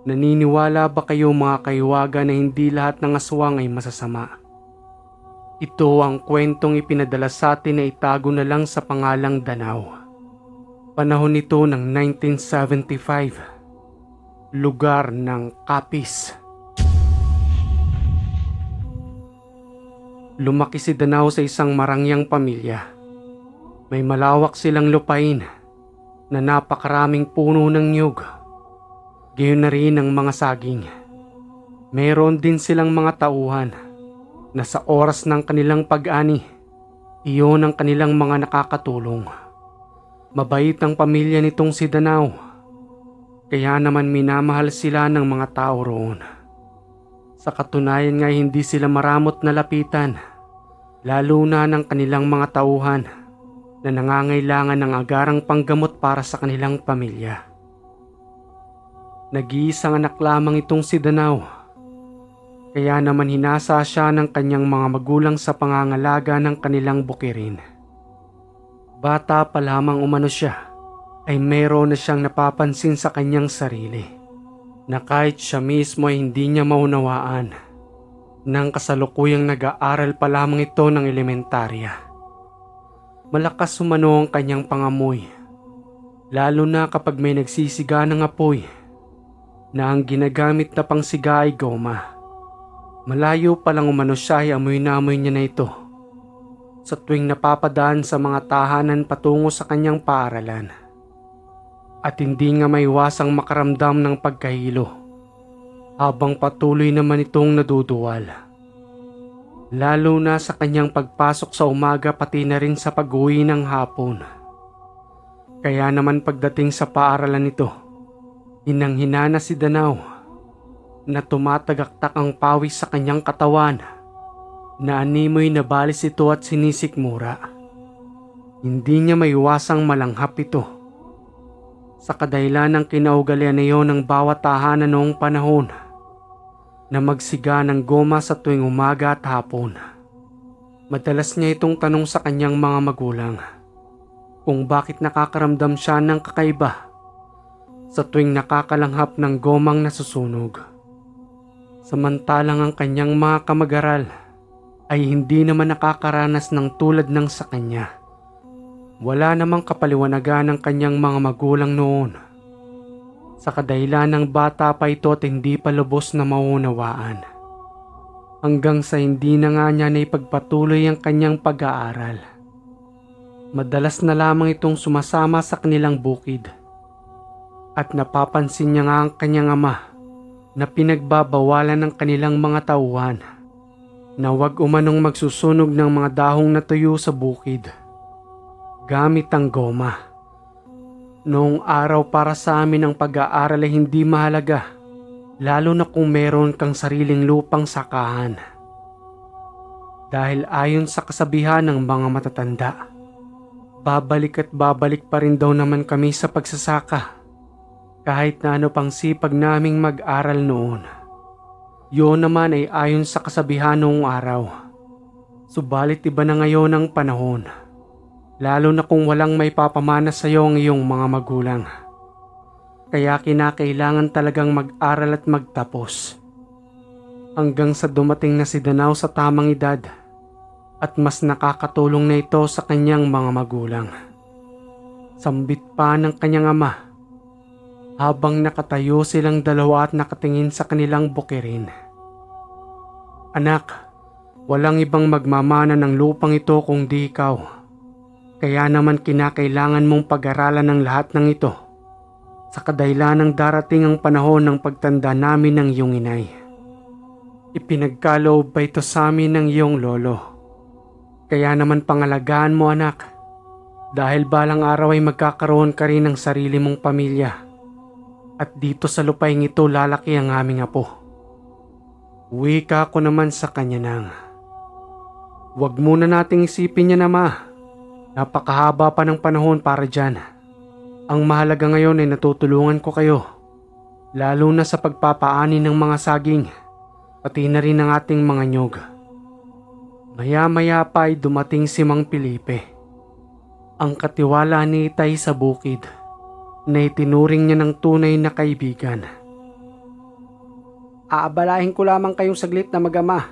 Naniniwala ba kayo mga kaiwaga na hindi lahat ng aswang ay masasama? Ito ang kwentong ipinadala sa atin na itago na lang sa pangalang Danau. Panahon nito ng 1975. Lugar ng Capiz. Lumaki si Danau sa isang marangyang pamilya. May malawak silang lupain na napakaraming puno ng niyog. Gayon na rin ang mga saging. Meron din silang mga tauhan na sa oras ng kanilang pag-ani, iyon ang kanilang mga nakakatulong. Mabait ang pamilya nitong si Danau, kaya naman minamahal sila ng mga tao roon. Sa katunayan nga hindi sila maramot na lapitan, lalo na ng kanilang mga tauhan na nangangailangan ng agarang panggamot para sa kanilang pamilya. Nag-iisang anak lamang itong si Danau, kaya naman hinasa siya ng kanyang mga magulang sa pangangalaga ng kanilang bukirin. Bata pa lamang umano siya, ay meron na siyang napapansin sa kanyang sarili na kahit siya mismo ay hindi niya maunawaan nang kasalukuyang nag-aaral pa lamang ito ng elementarya. Malakas umano ang kanyang pangamoy, lalo na kapag may nagsisiga ng apoy na ang ginagamit na pangsiga ay goma. Malayo pa lang umano siya ay amoy na amoy niya na ito sa tuwing napapadaan sa mga tahanan patungo sa kanyang paaralan. At hindi nga maiwasang makaramdam ng pagkahilo habang patuloy naman itong naduduwal. Lalo na sa kanyang pagpasok sa umaga pati na rin sa pag-uwi ng hapon. Kaya naman pagdating sa paaralan nito, hinang-hina na si Danau na tumatagaktak ang pawis sa kanyang katawan na animoy na balis ito at sinisikmura. Hindi niya maiwasang malanghap ito sa kadahilan ng kinaugalian na iyon ng bawat tahanan noong panahon na magsiga ng goma sa tuwing umaga at hapon. Madalas niya itong tanong sa kanyang mga magulang kung bakit nakakaramdam siya ng kakaiba sa tuwing nakakalanghap ng gomang nasusunog. Samantalang ang kanyang mga kamag-aral ay hindi naman nakakaranas ng tulad ng sa kanya. Wala namang kapaliwanagan ng kanyang mga magulang noon sa kadahilan ng bata pa ito at hindi pa lubos na maunawaan. Hanggang sa hindi na nga niya na ipagpatuloy ang kanyang pag-aaral. Madalas na lamang itong sumasama sa kanilang bukid. At napapansin niya nga ang kanyang ama na pinagbabawalan ng kanilang mga tauhan na huwag umanong magsusunog ng mga dahong natuyo sa bukid gamit ang goma. Noong araw para sa amin ang pag-aaral ay hindi mahalaga, lalo na kung meron kang sariling lupang sakahan. Dahil ayon sa kasabihan ng mga matatanda, babalik at babalik pa rin daw naman kami sa pagsasaka. Kahit na ano pang sipag naming mag-aral noon. Yun naman ay ayon sa kasabihan noong araw. Subalit iba na ngayon ang panahon. Lalo na kung walang may papamana sa iyo ang iyong mga magulang. Kaya kinakailangan talagang mag-aral at magtapos. Hanggang sa dumating na si Danau sa tamang edad at mas nakakatulong na ito sa kanyang mga magulang. Sambit pa ng kanyang ama habang nakatayo silang dalawa at nakatingin sa kanilang bukirin. Anak, walang ibang magmamana ng lupang ito kung di ikaw. Kaya naman kinakailangan mong pag-aralan ng lahat ng ito sa kadahilan ng darating ang panahon ng pagtanda namin ng iyong inay. Ipinagkaloob ba ito sa amin ng iyong lolo? Kaya naman pangalagaan mo anak, dahil balang araw ay magkakaroon ka rin ng sarili mong pamilya. At dito sa lupaing ito lalaki ang aming apo. Wika ko naman sa kanya nang, huwag muna nating isipin niya na ma. Napakahaba pa ng panahon para dyan. Ang mahalaga ngayon ay natutulungan ko kayo. Lalo na sa pagpapaani ng mga saging, pati na rin ang ating mga nyog. Maya-maya pa ay dumating si Mang Felipe, ang katiwala ni Itay sa bukid, na itinuring niya ng tunay na kaibigan. Aabalahin ko lamang kayong saglit na mag-ama.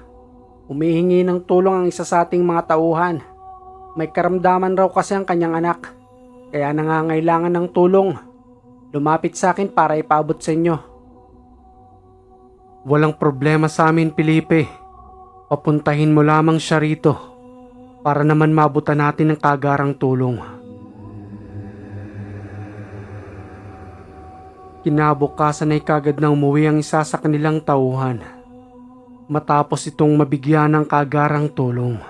Humihingi ng tulong ang isa sa ating mga tauhan. May karamdaman raw kasi ang kanyang anak, kaya nangangailangan ng tulong. Lumapit sa akin para ipaabot sa inyo. Walang problema sa amin, Felipe. Papuntahin mo lamang siya rito para naman mabutan natin ng kagarang tulong. Kinabukasan ay kagad na umuwi ang isa sa kanilang tauhan matapos itong mabigyan ng kagarang tulong.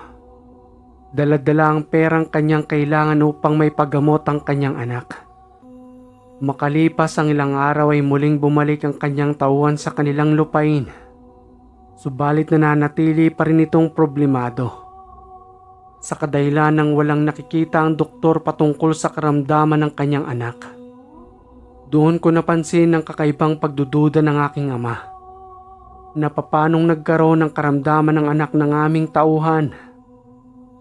Dala-dala ang perang kanyang kailangan upang may paggamot ang kanyang anak. Makalipas ang ilang araw ay muling bumalik ang kanyang tauhan sa kanilang lupain. Subalit nananatili pa rin itong problemado. Sa kadahilan ng walang nakikita ang doktor patungkol sa karamdaman ng kanyang anak. Doon ko napansin ang kakaibang pagdududa ng aking ama. Na papanong nagkaroon ng karamdaman ng anak ng aming tauhan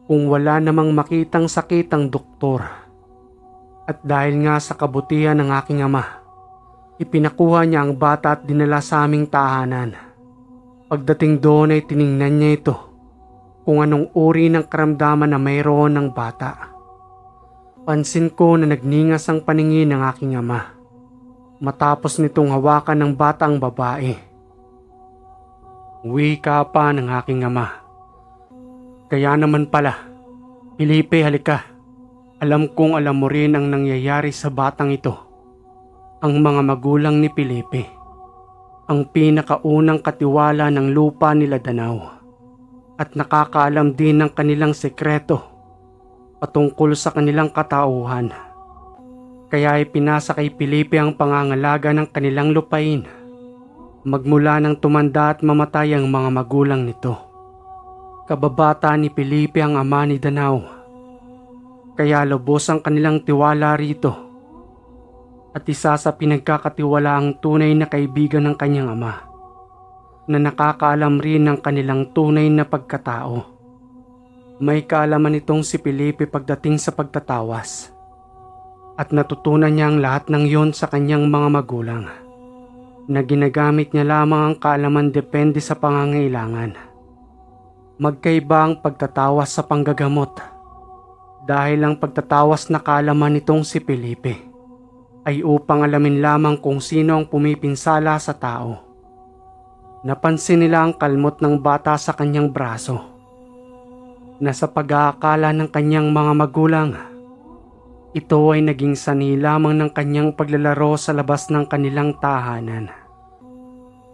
kung wala namang makitang sakit ang doktor. At dahil nga sa kabutihan ng aking ama, ipinakuha niya ang bata at dinala sa aming tahanan. Pagdating doon ay tiningnan niya ito kung anong uri ng karamdaman na mayroon ng bata. Pansin ko na nagningas ang paningin ng aking ama matapos nitong hawakan ng batang babae. Wika pa ng aking ama. Kaya naman pala, Felipe, halika. Alam kong alam mo rin ang nangyayari sa batang ito. Ang mga magulang ni Felipe, ang pinakaunang katiwala ng lupa nila Danau, at nakakaalam din ng kanilang sekreto patungkol sa kanilang katauhan. Kaya ipinasa kay Felipe ang pangangalaga ng kanilang lupain magmula nang tumanda at mamatay ang mga magulang nito. Kababata ni Felipe ang ama ni Danau, kaya lubos ang kanilang tiwala rito at isa sa pinagkakatiwalaang tunay na kaibigan ng kanyang ama na nakakaalam rin ng kanilang tunay na pagkatao. May kaalaman itong si Felipe pagdating sa pagtatawas at natutunan niya ang lahat ng yon sa kanyang mga magulang na ginagamit niya lamang ang kaalaman depende sa pangangailangan. Magkaiba ang pagtatawas sa panggagamot dahil ang pagtatawas na kaalaman nitong si Felipe ay upang alamin lamang kung sino ang pumipinsala sa tao. Napansin nila ang kalmot ng bata sa kanyang braso na sa pag-aakala ng kanyang mga magulang, ito ay naging sanhi lamang ng kanyang paglalaro sa labas ng kanilang tahanan.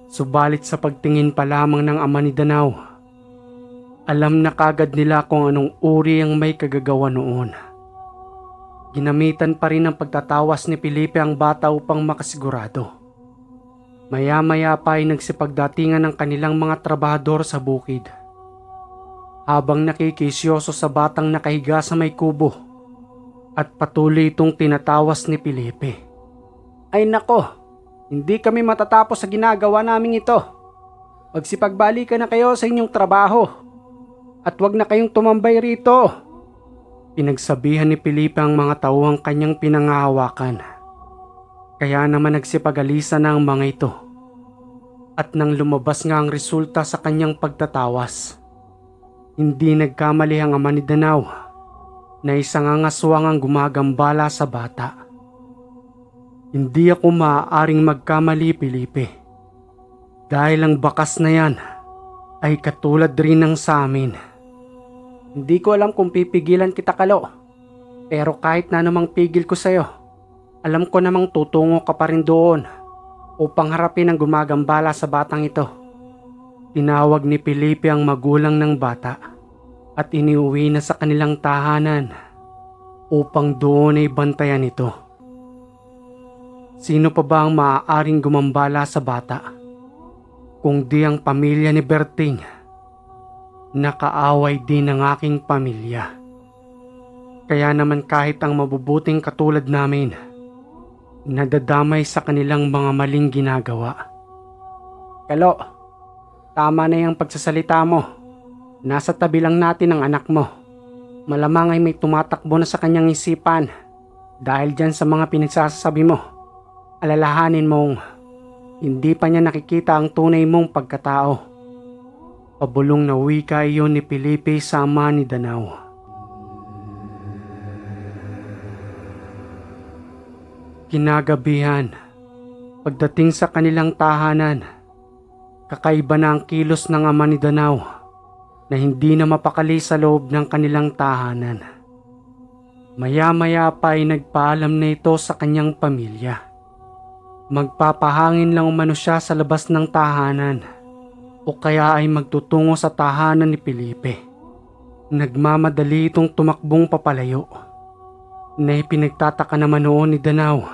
Subalit sa pagtingin pa lamang ng ama ni Danau, alam na kagad nila kung anong uri ang may kagagawa noon. Ginamitan pa rin ang pagtatawas ni Felipe ang bata upang makasigurado. Maya-maya pa ay nagsipagdatingan ng kanilang mga trabahador sa bukid. Habang nakikisyoso sa batang nakahiga sa may kubo at patuloy itong tinatawas ni Felipe. Ay nako, hindi kami matatapos sa ginagawa naming ito. Magsipagbalikan na kayo sa inyong trabaho at wag na kayong tumambay rito. Pinagsabihan ni Felipe ang mga tauhang kanyang pinangahawakan. Kaya naman nagsipag-alisa na ang mga ito. At nang lumabas nga ang resulta sa kanyang pagtatawas, hindi nagkamali ang ama ni Danau na isang angaswang ang gumagambala sa bata. Hindi ako maaaring magkamali, Felipe. Dahil ang bakas na yan ay katulad rin ng sa amin. Hindi ko alam kung pipigilan kita, Kalo. Pero kahit na namang pigil ko sa'yo, alam ko namang tutungo ka pa rin doon upang harapin ang gumagambala sa batang ito. Tinawag ni Felipe ang magulang ng bata at iniuwi na sa kanilang tahanan upang doon ay bantayan ito. Sino pa ba ang maaaring gumambala sa bata kung di ang pamilya ni Berting? Nakaaway din ng aking pamilya. Kaya naman kahit ang mabubuting katulad namin, nadadamay sa kanilang mga maling ginagawa. Kalo, tama na yung pagsasalita mo. Nasa tabi lang natin ang anak mo. Malamang ay may tumatakbo na sa kanyang isipan dahil dyan sa mga pinagsasabi mo. Alalahanin mong Hindi pa niya nakikita ang tunay mong pagkatao. Pabulong na wika iyon ni Felipe sa ama ni Danao. Kinagabihan, pagdating sa kanilang tahanan, kakaiba na ang kilos ng ama ni Danao na hindi na mapakali sa loob ng kanilang tahanan. Maya-maya pa ay nagpaalam na ito sa kanyang pamilya. Magpapahangin lang umano siya sa labas ng tahanan o kaya ay magtutungo sa tahanan ni Felipe. Nagmamadali itong tumakbong papalayo. Na ipinagtataka naman noon ni Danao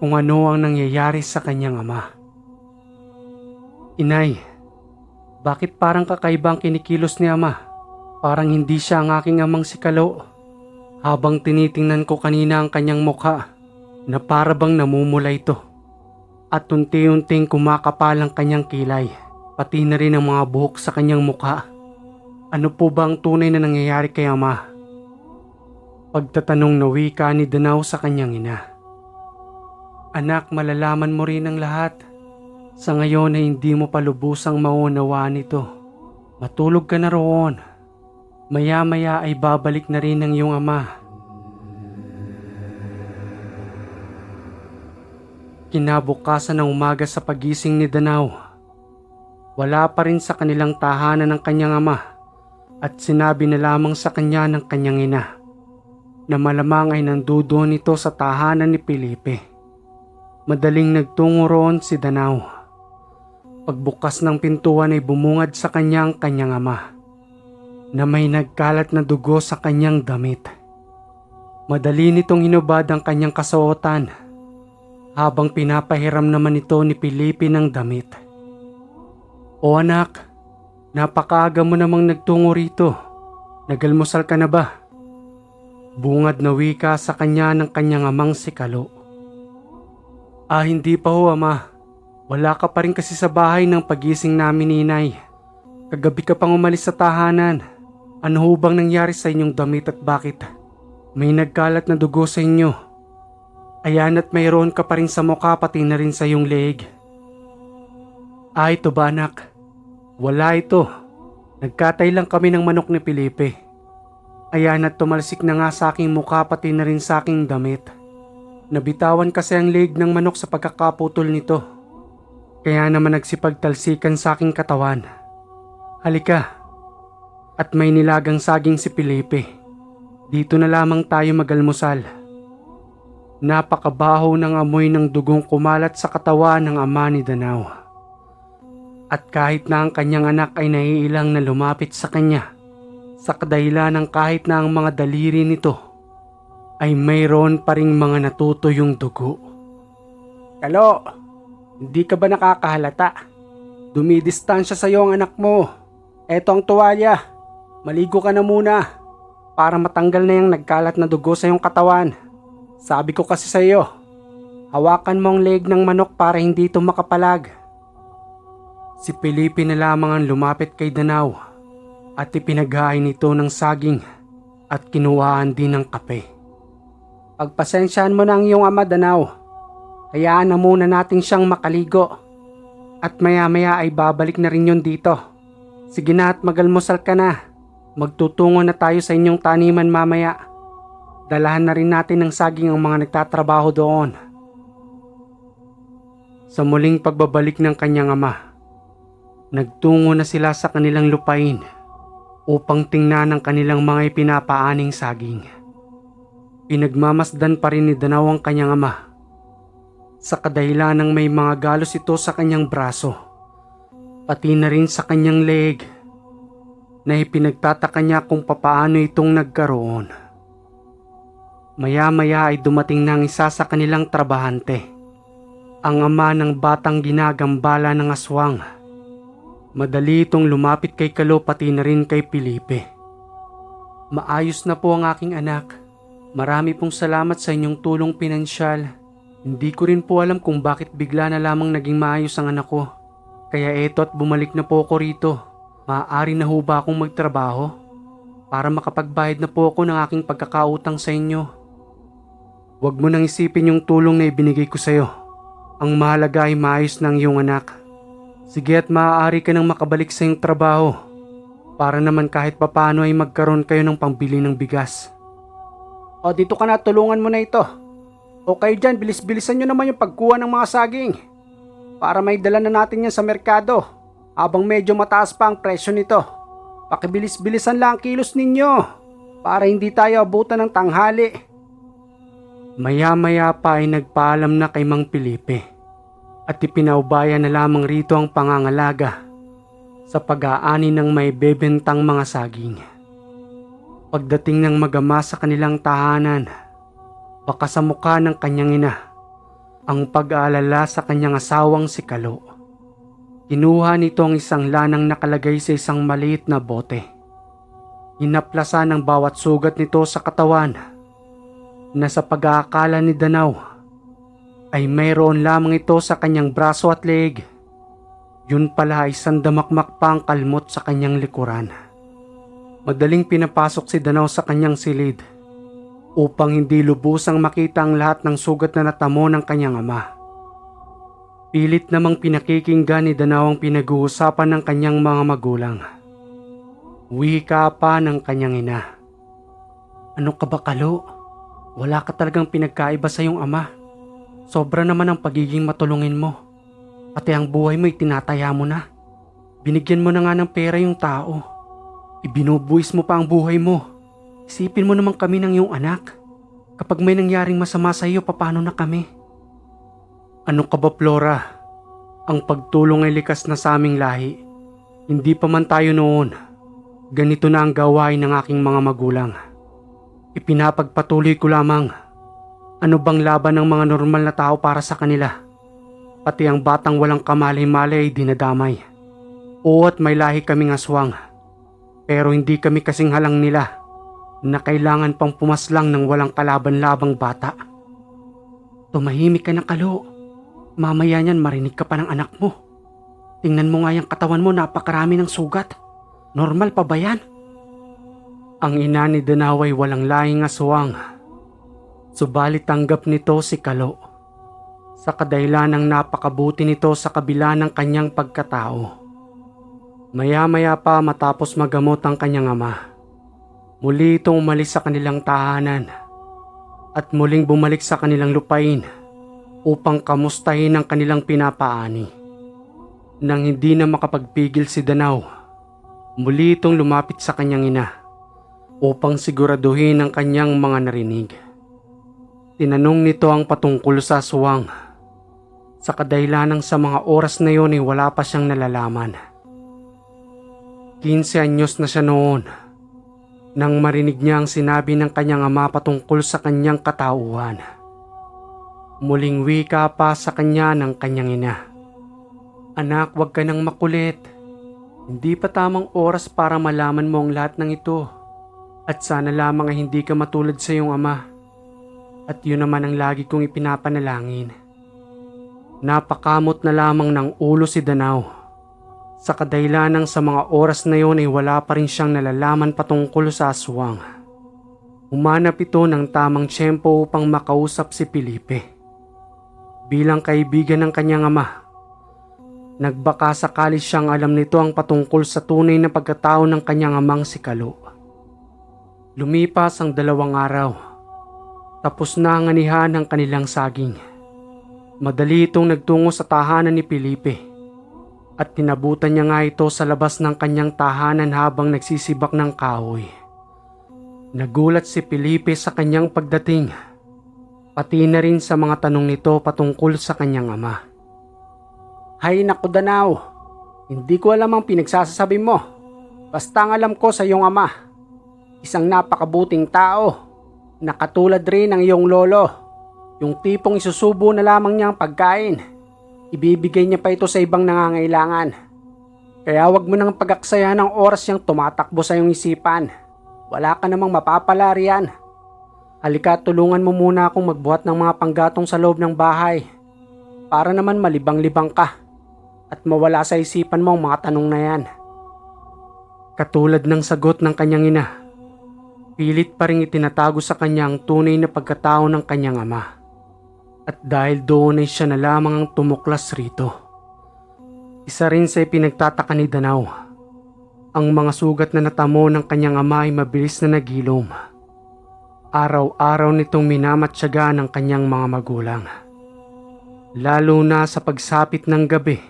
kung ano ang nangyayari sa kanyang ama. Inay, bakit parang kakaiba ang kinikilos ni ama? Parang hindi siya ang aking amang si Kalo. Habang tinitingnan ko kanina ang kanyang mukha na para bang namumula ito. At unti-unting kumakapal ang kanyang kilay, pati na rin ang mga buhok sa kanyang mukha. Ano po ba ang tunay na nangyayari kay ama? Pagtatanong na wika ni Danao sa kanyang ina. Anak, malalaman mo rin ang lahat. Sa ngayon ay hindi mo pa lubusang maunawaan ito. Matulog ka na roon. Maya-maya ay babalik na rin ang iyong ama. Kinabukasan ng umaga sa pagising ni Danao, wala pa rin sa kanilang tahanan ng kanyang ama at sinabi na lamang sa kanya ng kanyang ina na malamang ay nandoon ito sa tahanan ni Felipe. Madaling nagtungo roon si Danao. Pagbukas ng pintuan ay bumungad sa kanya ang kanyang ama na may nagkalat na dugo sa kanyang damit. Madali nitong hinubad ang kanyang kasuotan habang pinapahiram naman ito ni Felipe ng damit. O anak, napakaaga mo namang nagtungo rito. Nagalmusal ka na ba? Bungad na wika sa kanya ng kanyang amang si Kalo. Hindi pa ho ama. Wala ka pa rin kasi sa bahay ng pagising namin ni Inay. Kagabi ka pang umalis sa tahanan. Ano ho bang nangyari sa inyong damit at bakit? May nagkalat na dugo sa inyo. Ayan at mayroon ka pa rin sa mukha pati na rin sa iyong leeg. Ito ba anak? Wala ito. Nagkatay lang kami ng manok ni Felipe. Ayan at tumalsik na nga sa aking mukha pati na rin sa aking damit. Nabitawan kasi ang leeg ng manok sa pagkakaputol nito. Kaya naman nagsipagtalsikan sa aking katawan. Halika. At may nilagang saging si Felipe. Dito na lamang tayo magalmusal. Napakabaho ng amoy ng dugong kumalat sa katawan ng ama ni Danao. At kahit na ang kanyang anak ay naiilang na lumapit sa kanya, sa kadahilan ng kahit na ang mga daliri nito ay mayroon pa ring mga natutuyong dugo. Kalo, hindi ka ba nakakahalata? Dumidistansya sa iyo ang anak mo. Eto ang tuwalya. Maligo ka na muna para matanggal na yung nagkalat na dugo sa iyong katawan. Sabi ko kasi sa iyo, hawakan mo ang leg ng manok para hindi ito makapalag. Si Felipe na lamang ang lumapit kay Danao at ipinaghain nito ng saging at kinuhaan din ng kape. Pagpasensyaan mo na ang iyong ama, Danao. Hayaan na muna natin siyang makaligo. At maya-maya ay babalik na rin yun dito. Sige na at magalmusal ka na. Magtutungo na tayo sa inyong taniman mamaya. Dalahan na rin natin ng saging ang mga nagtatrabaho doon. Sa muling pagbabalik ng kanyang ama, nagtungo na sila sa kanilang lupain upang tingnan ang kanilang mga ipinapaaning saging. Pinagmamasdan pa rin ni Danao ang kanyang ama sa kadahilan ng may mga galos ito sa kanyang braso, pati na rin sa kanyang leeg, na ipinagtataka niya kung papaano itong nagkaroon. Maya-maya ay dumating na ang isa sa kanilang trabahante, ang ama ng batang ginagambala ng aswang. Madali itong lumapit kay Kalo pati na rin kay Felipe. Maayos na po ang aking anak. Marami pong salamat sa inyong tulong pinansyal. Hindi ko rin po alam kung bakit bigla na lamang naging maayos ang anak ko. Kaya eto at bumalik na po ako rito. Maaari na ho ba akong magtrabaho? Para makapagbayad na po ako ng aking pagkakautang sa inyo. Huwag mo nang isipin yung tulong na ibinigay ko sa iyo. Ang mahalaga ay maayos ng iyong anak. Sige at maaari ka nang makabalik sa iyong trabaho para naman kahit papaano ay magkaroon kayo ng pambili ng bigas. O dito ka na, tulungan mo na ito. O kayo dyan, bilis-bilisan nyo naman yung pagkuha ng mga saging para may dala na natin yan sa merkado habang medyo mataas pa ang presyo nito. Pakibilis-bilisan lang ang kilos ninyo para hindi tayo abutan ng tanghali. Maya-maya pa ay nagpaalam na kay Mang Felipe at ipinaubaya na lamang rito ang pangangalaga sa pag-aani ng may bebentang mga saging. Pagdating ng mag-ama sa kanilang tahanan, baka sa mukha ng kanyang ina ang pag-aalala sa kanyang asawang si Kalo. Kinuha nito ang isang lanang nakalagay sa isang maliit na bote. Hinaplasan ang bawat sugat nito sa katawan na sa pag-aakala ni Danaw ay mayroon lamang ito sa kanyang braso at leeg. Yun pala ay sandamakmak pa ang kalmot sa kanyang likuran. Madaling pinapasok si Danaw sa kanyang silid upang hindi lubusang makita ang lahat ng sugat na natamo ng kanyang ama. Pilit namang pinakikinggan ni Danaw ang pinag-uusapan ng kanyang mga magulang. Wika pa ng kanyang ina. Ano ka ba, Kalo? Wala ka talagang pinagkaiba sa iyong ama. Sobra naman ang pagiging matulungin mo. Pati ang buhay mo itinataya mo na. Binigyan mo na nga ng pera yung tao. Ibinubuwis mo pa ang buhay mo. Isipin mo naman kami ng iyong anak. Kapag may nangyaring masama sa iyo, paano na kami? Ano ka ba, Flora? Ang pagtulong ay likas na sa aming lahi. Hindi pa man tayo noon. Ganito na ang gawain ng aking mga magulang. Ipinapagpatuloy ko lamang. Ano bang laban ng mga normal na tao para sa kanila? Pati ang batang walang kamalay-malay ay dinadamay. Oo, at may lahi kaming aswang. Pero hindi kami kasing halang nila na kailangan pang pumaslang ng walang kalaban-labang bata. Tumahimik ka na, Kalo. Mamaya niyan marinig ka pa ng anak mo. Tingnan mo nga yung katawan mo, napakarami ng sugat. Normal pa ba yan? Ang ina ni Danaw ay walang lahing aswang. Subalit tanggap nito si Kalo sa kadahilan ng napakabuti nito sa kabila ng kanyang pagkatao. Maya-maya pa matapos magamot ang kanyang ama, muli itong umalis sa kanilang tahanan at muling bumalik sa kanilang lupain upang kamustahin ang kanilang pinapaani. Nang hindi na makapagpigil si Danaw, muli itong lumapit sa kanyang ina upang siguraduhin ang kanyang mga narinig. Tinanong nito ang patungkol sa aswang. Sa kadahilanang sa mga oras na yon ay wala pa siyang nalalaman. 15 anyos na siya noon nang marinig niya ang sinabi ng kanyang ama patungkol sa kanyang katauhan. Muling wika pa sa kanya ng kanyang ina. Anak, huwag ka nang makulit. Hindi pa tamang oras para malaman mo ang lahat ng ito. At sana lamang ay hindi ka matulad sa iyong ama. At yun naman ang lagi kong ipinapanalangin. Napakamot na lamang ng ulo si Danaw. Sa kadahilanang sa mga oras na yun ay wala pa rin siyang nalalaman patungkol sa aswang. Humanap ito ng tamang tiyempo upang makausap si Felipe. Bilang kaibigan ng kanyang ama, nagbaka sakali siyang alam nito ang patungkol sa tunay na pagkatao ng kanyang amang si Kalo. Lumipas ang 2 araw. Tapos na ang anihan ng kanilang saging. Madali itong nagtungo sa tahanan ni Felipe at tinabutan niya nga ito sa labas ng kanyang tahanan habang nagsisibak ng kahoy. Nagulat si Felipe sa kanyang pagdating, pati na rin sa mga tanong nito patungkol sa kanyang ama. Hay naku, Danaw, hindi ko alam ang pinagsasabi mo. Basta ang alam ko sa iyong ama, isang napakabuting tao na katulad rin ng iyong lolo. Yung tipong isusubo na lamang niya ang pagkain. Ibibigay niya pa ito sa ibang nangangailangan. Kaya wag mo nang pagaksayahan ng oras yung tumatakbo sa iyong isipan. Wala ka namang mapapala riyan. Halika, tulungan mo muna akong magbuhat ng mga panggatong sa loob ng bahay. Para naman malibang-libang ka at mawala sa isipan mo ang mga tanong na yan. Katulad ng sagot ng kanyang ina, pilit pa rin itinatago sa kanya ang tunay na pagkatao ng kanyang ama. At dahil doon ay siya na lamang ang tumuklas rito. Isa rin sa ipinagtataka ni Danao, ang mga sugat na natamo ng kanyang ama ay mabilis na nagilom. Araw-araw nitong minamatyaga ng kanyang mga magulang. Lalo na sa pagsapit ng gabi,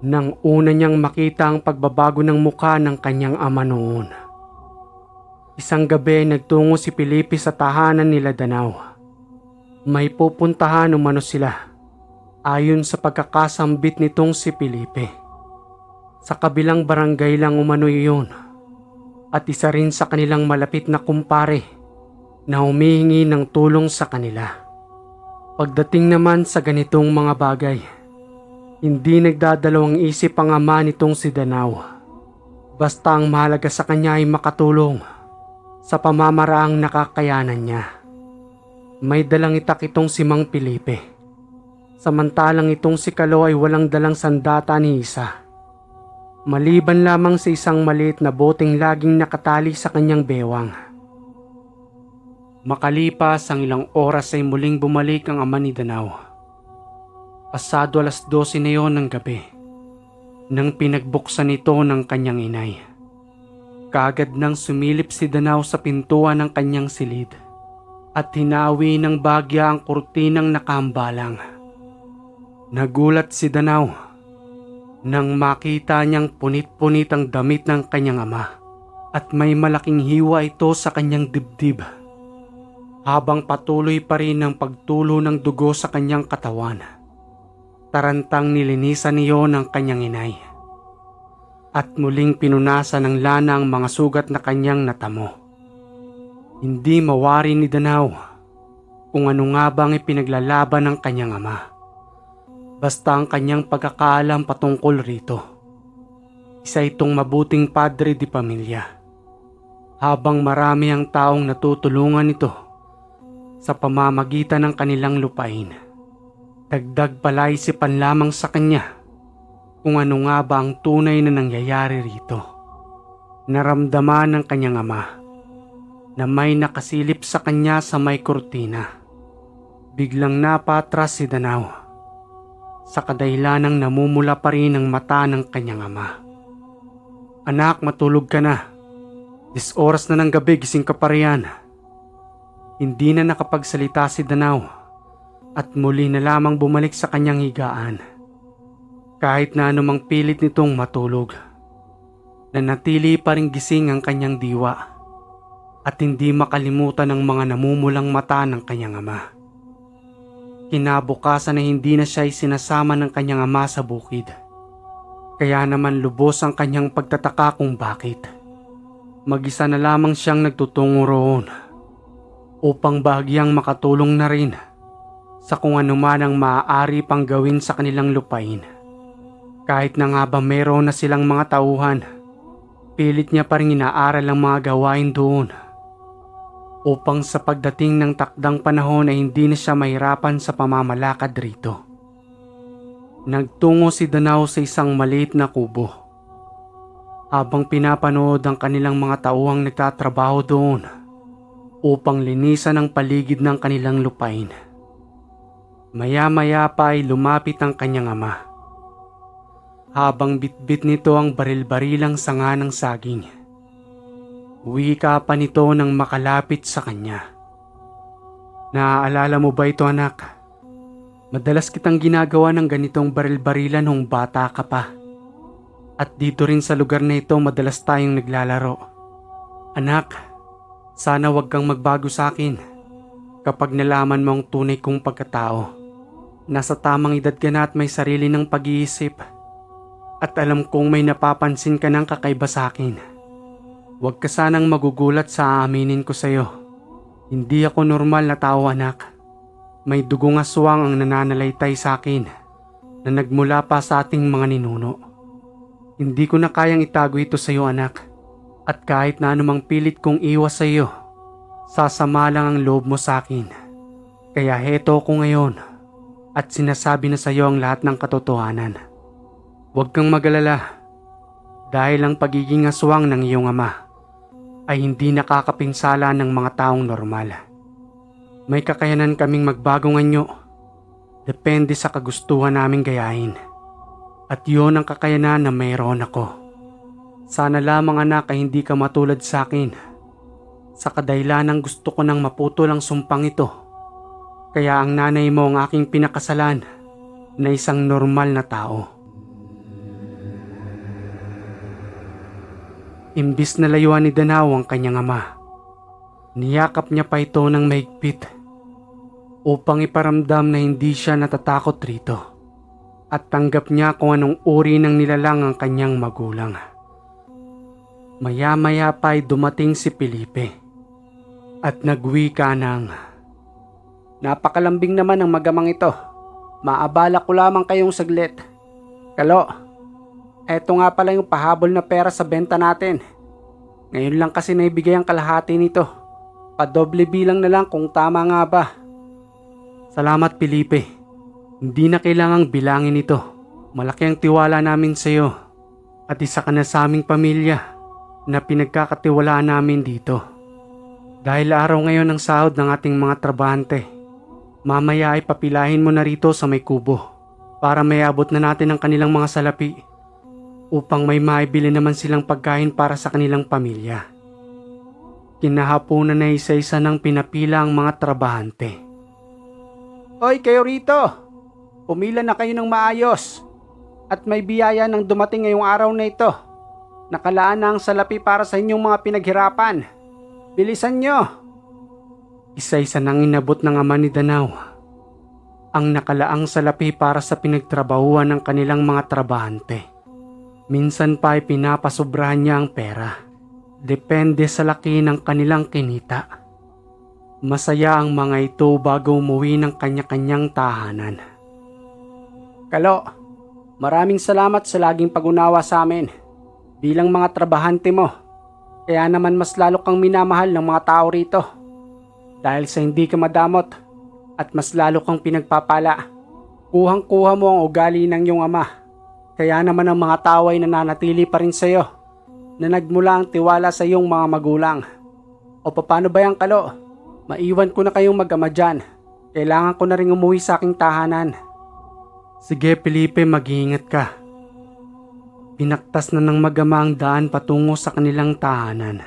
nang una niyang makita ang pagbabago ng mukha ng kanyang ama noon. Isang gabi nagtungo si Felipe sa tahanan nila Danao. May pupuntahan umano sila, ayon sa pagkakasambit nitong si Felipe. Sa kabilang barangay lang umano iyon, at isa rin sa kanilang malapit na kumpare na humihingi ng tulong sa kanila. Pagdating naman sa ganitong mga bagay, hindi nagdadalawang isip ang ama nitong si Danao. Basta ang mahalaga sa kanya ay makatulong sa pamamaraang nakakayanan niya. May dalang itak itong si Mang Felipe, samantalang itong si Kalo ay walang dalang sandata ni isa. Maliban lamang sa isang maliit na boteng laging nakatali sa kanyang bewang. Makalipas ang ilang oras ay muling bumalik ang ama ni Danao. Pasado 12:00 na yon ng gabi, nang pinagbuksan ito ng kanyang inay. Kaagad nang sumilip si Danao sa pintuan ng kanyang silid at hinawi ng bagya ang kurtinang nakahambalang. Nagulat si Danao nang makita niyang punit-punit ang damit ng kanyang ama at may malaking hiwa ito sa kanyang dibdib. Habang patuloy pa rin ang pagtulo ng dugo sa kanyang katawan, tarantang nilinisan niyon ang kanyang inay at muling pinunasan ng lana ang mga sugat na kanyang natamo. Hindi mawari ni Danao kung ano nga bang ipinaglalaban ng kanyang ama. Basta ang kanyang pagkakaalam patungkol rito, isa itong mabuting padre di pamilya. Habang marami ang taong natutulungan nito sa pamamagitan ng kanilang lupain, dagdag palaisipan lamang sa kanya kung ano nga ba ang tunay na nangyayari rito. Naramdaman ng kanyang ama na may nakasilip sa kanya sa may kurtina. Biglang napatras si Danao sa kadahilanang namumula pa rin ang mata ng kanyang ama. "Anak, matulog ka na. 10 oras na ng gabi, gising ka pa riyan." Hindi na nakapagsalita si Danao at muli na lamang bumalik sa kanyang higaan. Kahit na anumang pilit nitong matulog, nanatili pa rin gising ang kanyang diwa at hindi makalimutan ang mga namumulang mata ng kanyang ama. Kinabukasan ay hindi na siya sinasama ng kanyang ama sa bukid. Kaya naman lubos ang kanyang pagtataka kung bakit. Mag-isa na lamang siyang nagtutungo roon upang bahagyang makatulong na rin sa kung ano man ang maaari pang gawin sa kanilang lupain. Kahit na nga ba meron na silang mga tauhan, pilit niya pa rin inaaral ang mga gawain doon upang sa pagdating ng takdang panahon ay hindi na siya mahirapan sa pamamalakad rito. Nagtungo si Danao sa isang maliit na kubo. Habang pinapanood ang kanilang mga tauhang nagtatrabaho doon upang linisan ang paligid ng kanilang lupain. Maya-maya pa ay lumapit ang kanyang ama. Habang bitbit nito ang baril-barilang sanga ng saging, wika pa nito nang makalapit sa kanya. "Naaalala mo ba ito, anak? Madalas kitang ginagawa ng ganitong baril-barilan nung bata ka pa. At dito rin sa lugar na ito madalas tayong naglalaro. Anak, sana wag kang magbago sa akin kapag nalaman mo ang tunay kong pagkatao. Nasa tamang edad ka na at may sarili ng pag-iisip. At alam kong may napapansin ka ng kakaiba sa akin. Huwag ka sanang magugulat sa aaminin ko sa'yo. Hindi ako normal na tao, anak. May dugong aswang ang nananalaytay sa akin na nagmula pa sa ating mga ninuno. Hindi ko na kayang itago ito sa'yo, anak. At kahit na anumang pilit kong iwas sa'yo, sasama lang ang loob mo sa akin. Kaya heto ko ngayon at sinasabi na sa'yo ang lahat ng katotohanan. Huwag kang magalala dahil ang pagiging aswang ng iyong ama ay hindi nakakapinsala ng mga taong normal. May kakayanan kaming magbagong anyo Depende sa kagustuhan naming gayahin. At yun ang kakayanan na mayroon ako. Sana lamang anak ay hindi ka matulad sa akin. Sa kadahilanang gusto ko nang maputol ang sumpang ito. Kaya ang nanay mo ang aking pinakasalan na isang normal na tao. Imbis na layuan ni Danao ang kanyang ama, niyakap niya pa ito ng mahigpit upang iparamdam na hindi siya natatakot rito at tanggap niya kung anong uri ng nilalang ang kanyang magulang. Maya-maya pa ay dumating si Felipe at nagwika ng, "Napakalambing naman ng magamang ito. Maabala ko lamang kayong saglit. Kalo, eto nga pala yung pahabol na pera sa benta natin. Ngayon lang kasi naibigay ang kalahati nito. Padoble bilang na lang kung tama nga ba." "Salamat Felipe. Hindi na kailangang bilangin ito. Malaki ang tiwala namin sa iyo at isa ka na sa aming pamilya na pinagkakatiwalaan namin dito. Dahil araw ngayon ang sahod ng ating mga trabahante, mamaya ay papilahin mo na rito sa may kubo para may abot na natin ang kanilang mga salapi upang may maibili naman silang pagkain para sa kanilang pamilya." Kinahaponan na isa-isa ng pinapila ang mga trabahante. "Hoy kayo rito! Pumila na kayo ng maayos at may biyaya nang dumating ngayong araw na ito. Nakalaan na ang salapi para sa inyong mga pinaghirapan. Bilisan nyo!" Isa-isa nang inabot ng ama ni Danao ang nakalaang salapi para sa pinagtrabahuan ng kanilang mga trabahante. Minsan pa ay pinapasobrahan niya ang pera. Depende sa laki ng kanilang kinita. Masaya ang mga ito bago umuwi ng kanya-kanyang tahanan. "Kalo, maraming salamat sa laging pag-unawa sa amin bilang mga trabahante mo. Kaya naman mas lalo kang minamahal ng mga tao rito. Dahil sa hindi ka madamot at mas lalo kang pinagpapala. Kuhang-kuha mo ang ugali ng iyong ama. Kaya naman ang mga tao ay nananatili pa rin sa iyo na nagmula ang tiwala sa iyong mga magulang. O paano ba yan, Kalo? Maiwan ko na kayong mag-ama dyan. Kailangan ko na rin umuwi sa aking tahanan." "Sige Felipe, mag-iingat ka." Pinaktas na ng mag-ama ang daan patungo sa kanilang tahanan.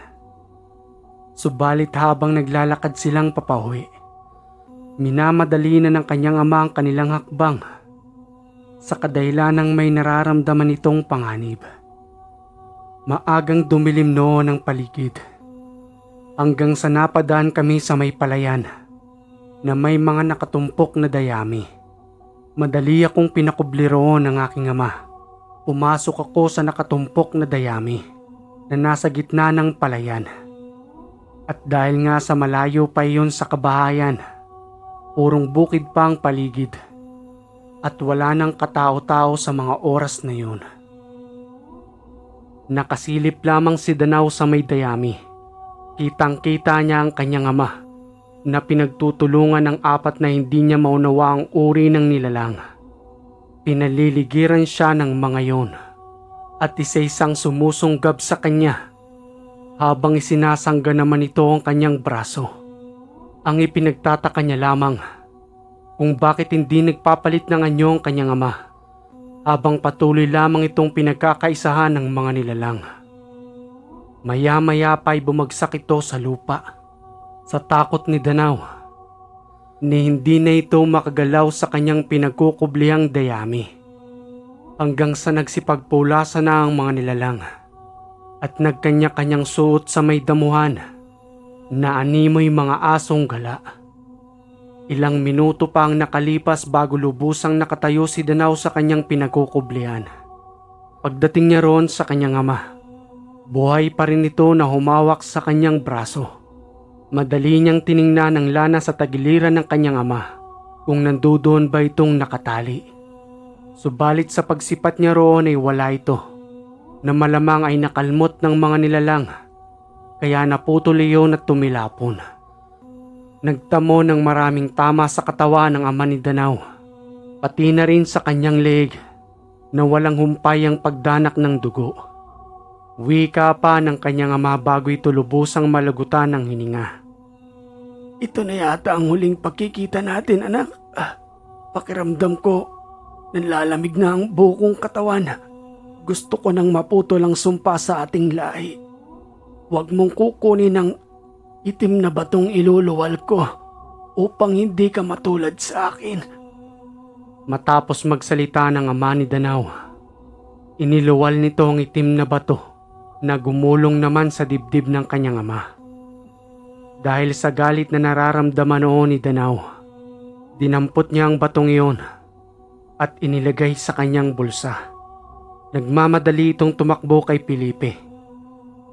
Subalit habang naglalakad silang papauwi, minamadali na ng kanyang ama ang kanilang hakbang sa kadahilanang may nararamdaman itong panganib. Maagang dumilim noon ang paligid hanggang sa napadaan kami sa may palayan na may mga nakatumpok na dayami. Madali akong pinakubli roon ng aking ama. Pumasok ako sa nakatumpok na dayami na nasa gitna ng palayan. At dahil nga sa malayo pa iyon sa kabahayan, purong bukid pa ang paligid at wala nang katao-tao sa mga oras na yun. Nakasilip lamang si Danao sa may dayami. Kitang-kita niya ang kanyang ama na pinagtutulungan ng apat na hindi niya maunawa ang uri ng nilalang. Pinaliligiran siya ng mga yon at isa-isang sumusunggab sa kanya habang isinasangga naman ito ang kanyang braso. Ang ipinagtataka niya lamang kung bakit hindi nagpapalit ng anyo ang kanyang ama habang patuloy lamang itong pinagkakaisahan ng mga nilalang. Maya-maya pa ay bumagsak ito sa lupa. Sa takot ni Danao, ni hindi na ito makagalaw sa kanyang pinagkukublihang dayami hanggang sa nagsipagpulasan na ang mga nilalang at nagkanya-kanyang suot sa may damuhan na animoy mga asong gala. Ilang minuto pa ang nakalipas bago lubusang nakatayo si Danao sa kanyang pinagkukublihan. Pagdating niya roon sa kanyang ama, buhay pa rin ito na humawak sa kanyang braso. Madali niyang tiningnan ang lana sa tagiliran ng kanyang ama kung nandoon ba itong nakatali. Subalit sa pagsipat niya roon ay wala ito, na malamang ay nakalmot ng mga nilalang, kaya naputol iyon at tumilapon. Nagtamo ng maraming tama sa katawan ng ama ni Danao, pati na rin sa kanyang leeg na walang humpay ang pagdanak ng dugo. Wika pa ng kanyang ama bago ito lubusang malagutan ng hininga. "Ito na yata ang huling pagkikita natin, anak. Pakiramdam ko, nanlalamig na ang buong katawan. Gusto ko nang maputol ang sumpa sa ating lahi. Huwag mong kukunin ang itim na batong iluluwal ko upang hindi ka matulad sa akin. Matapos magsalita ng ama ni Danao, iniluwal nito ang itim na bato na gumulong naman sa dibdib ng kanyang ama. Dahil sa galit na nararamdaman noon ni Danao, dinampot niya ang batong iyon at inilagay sa kanyang bulsa. Nagmamadali itong tumakbo kay Felipe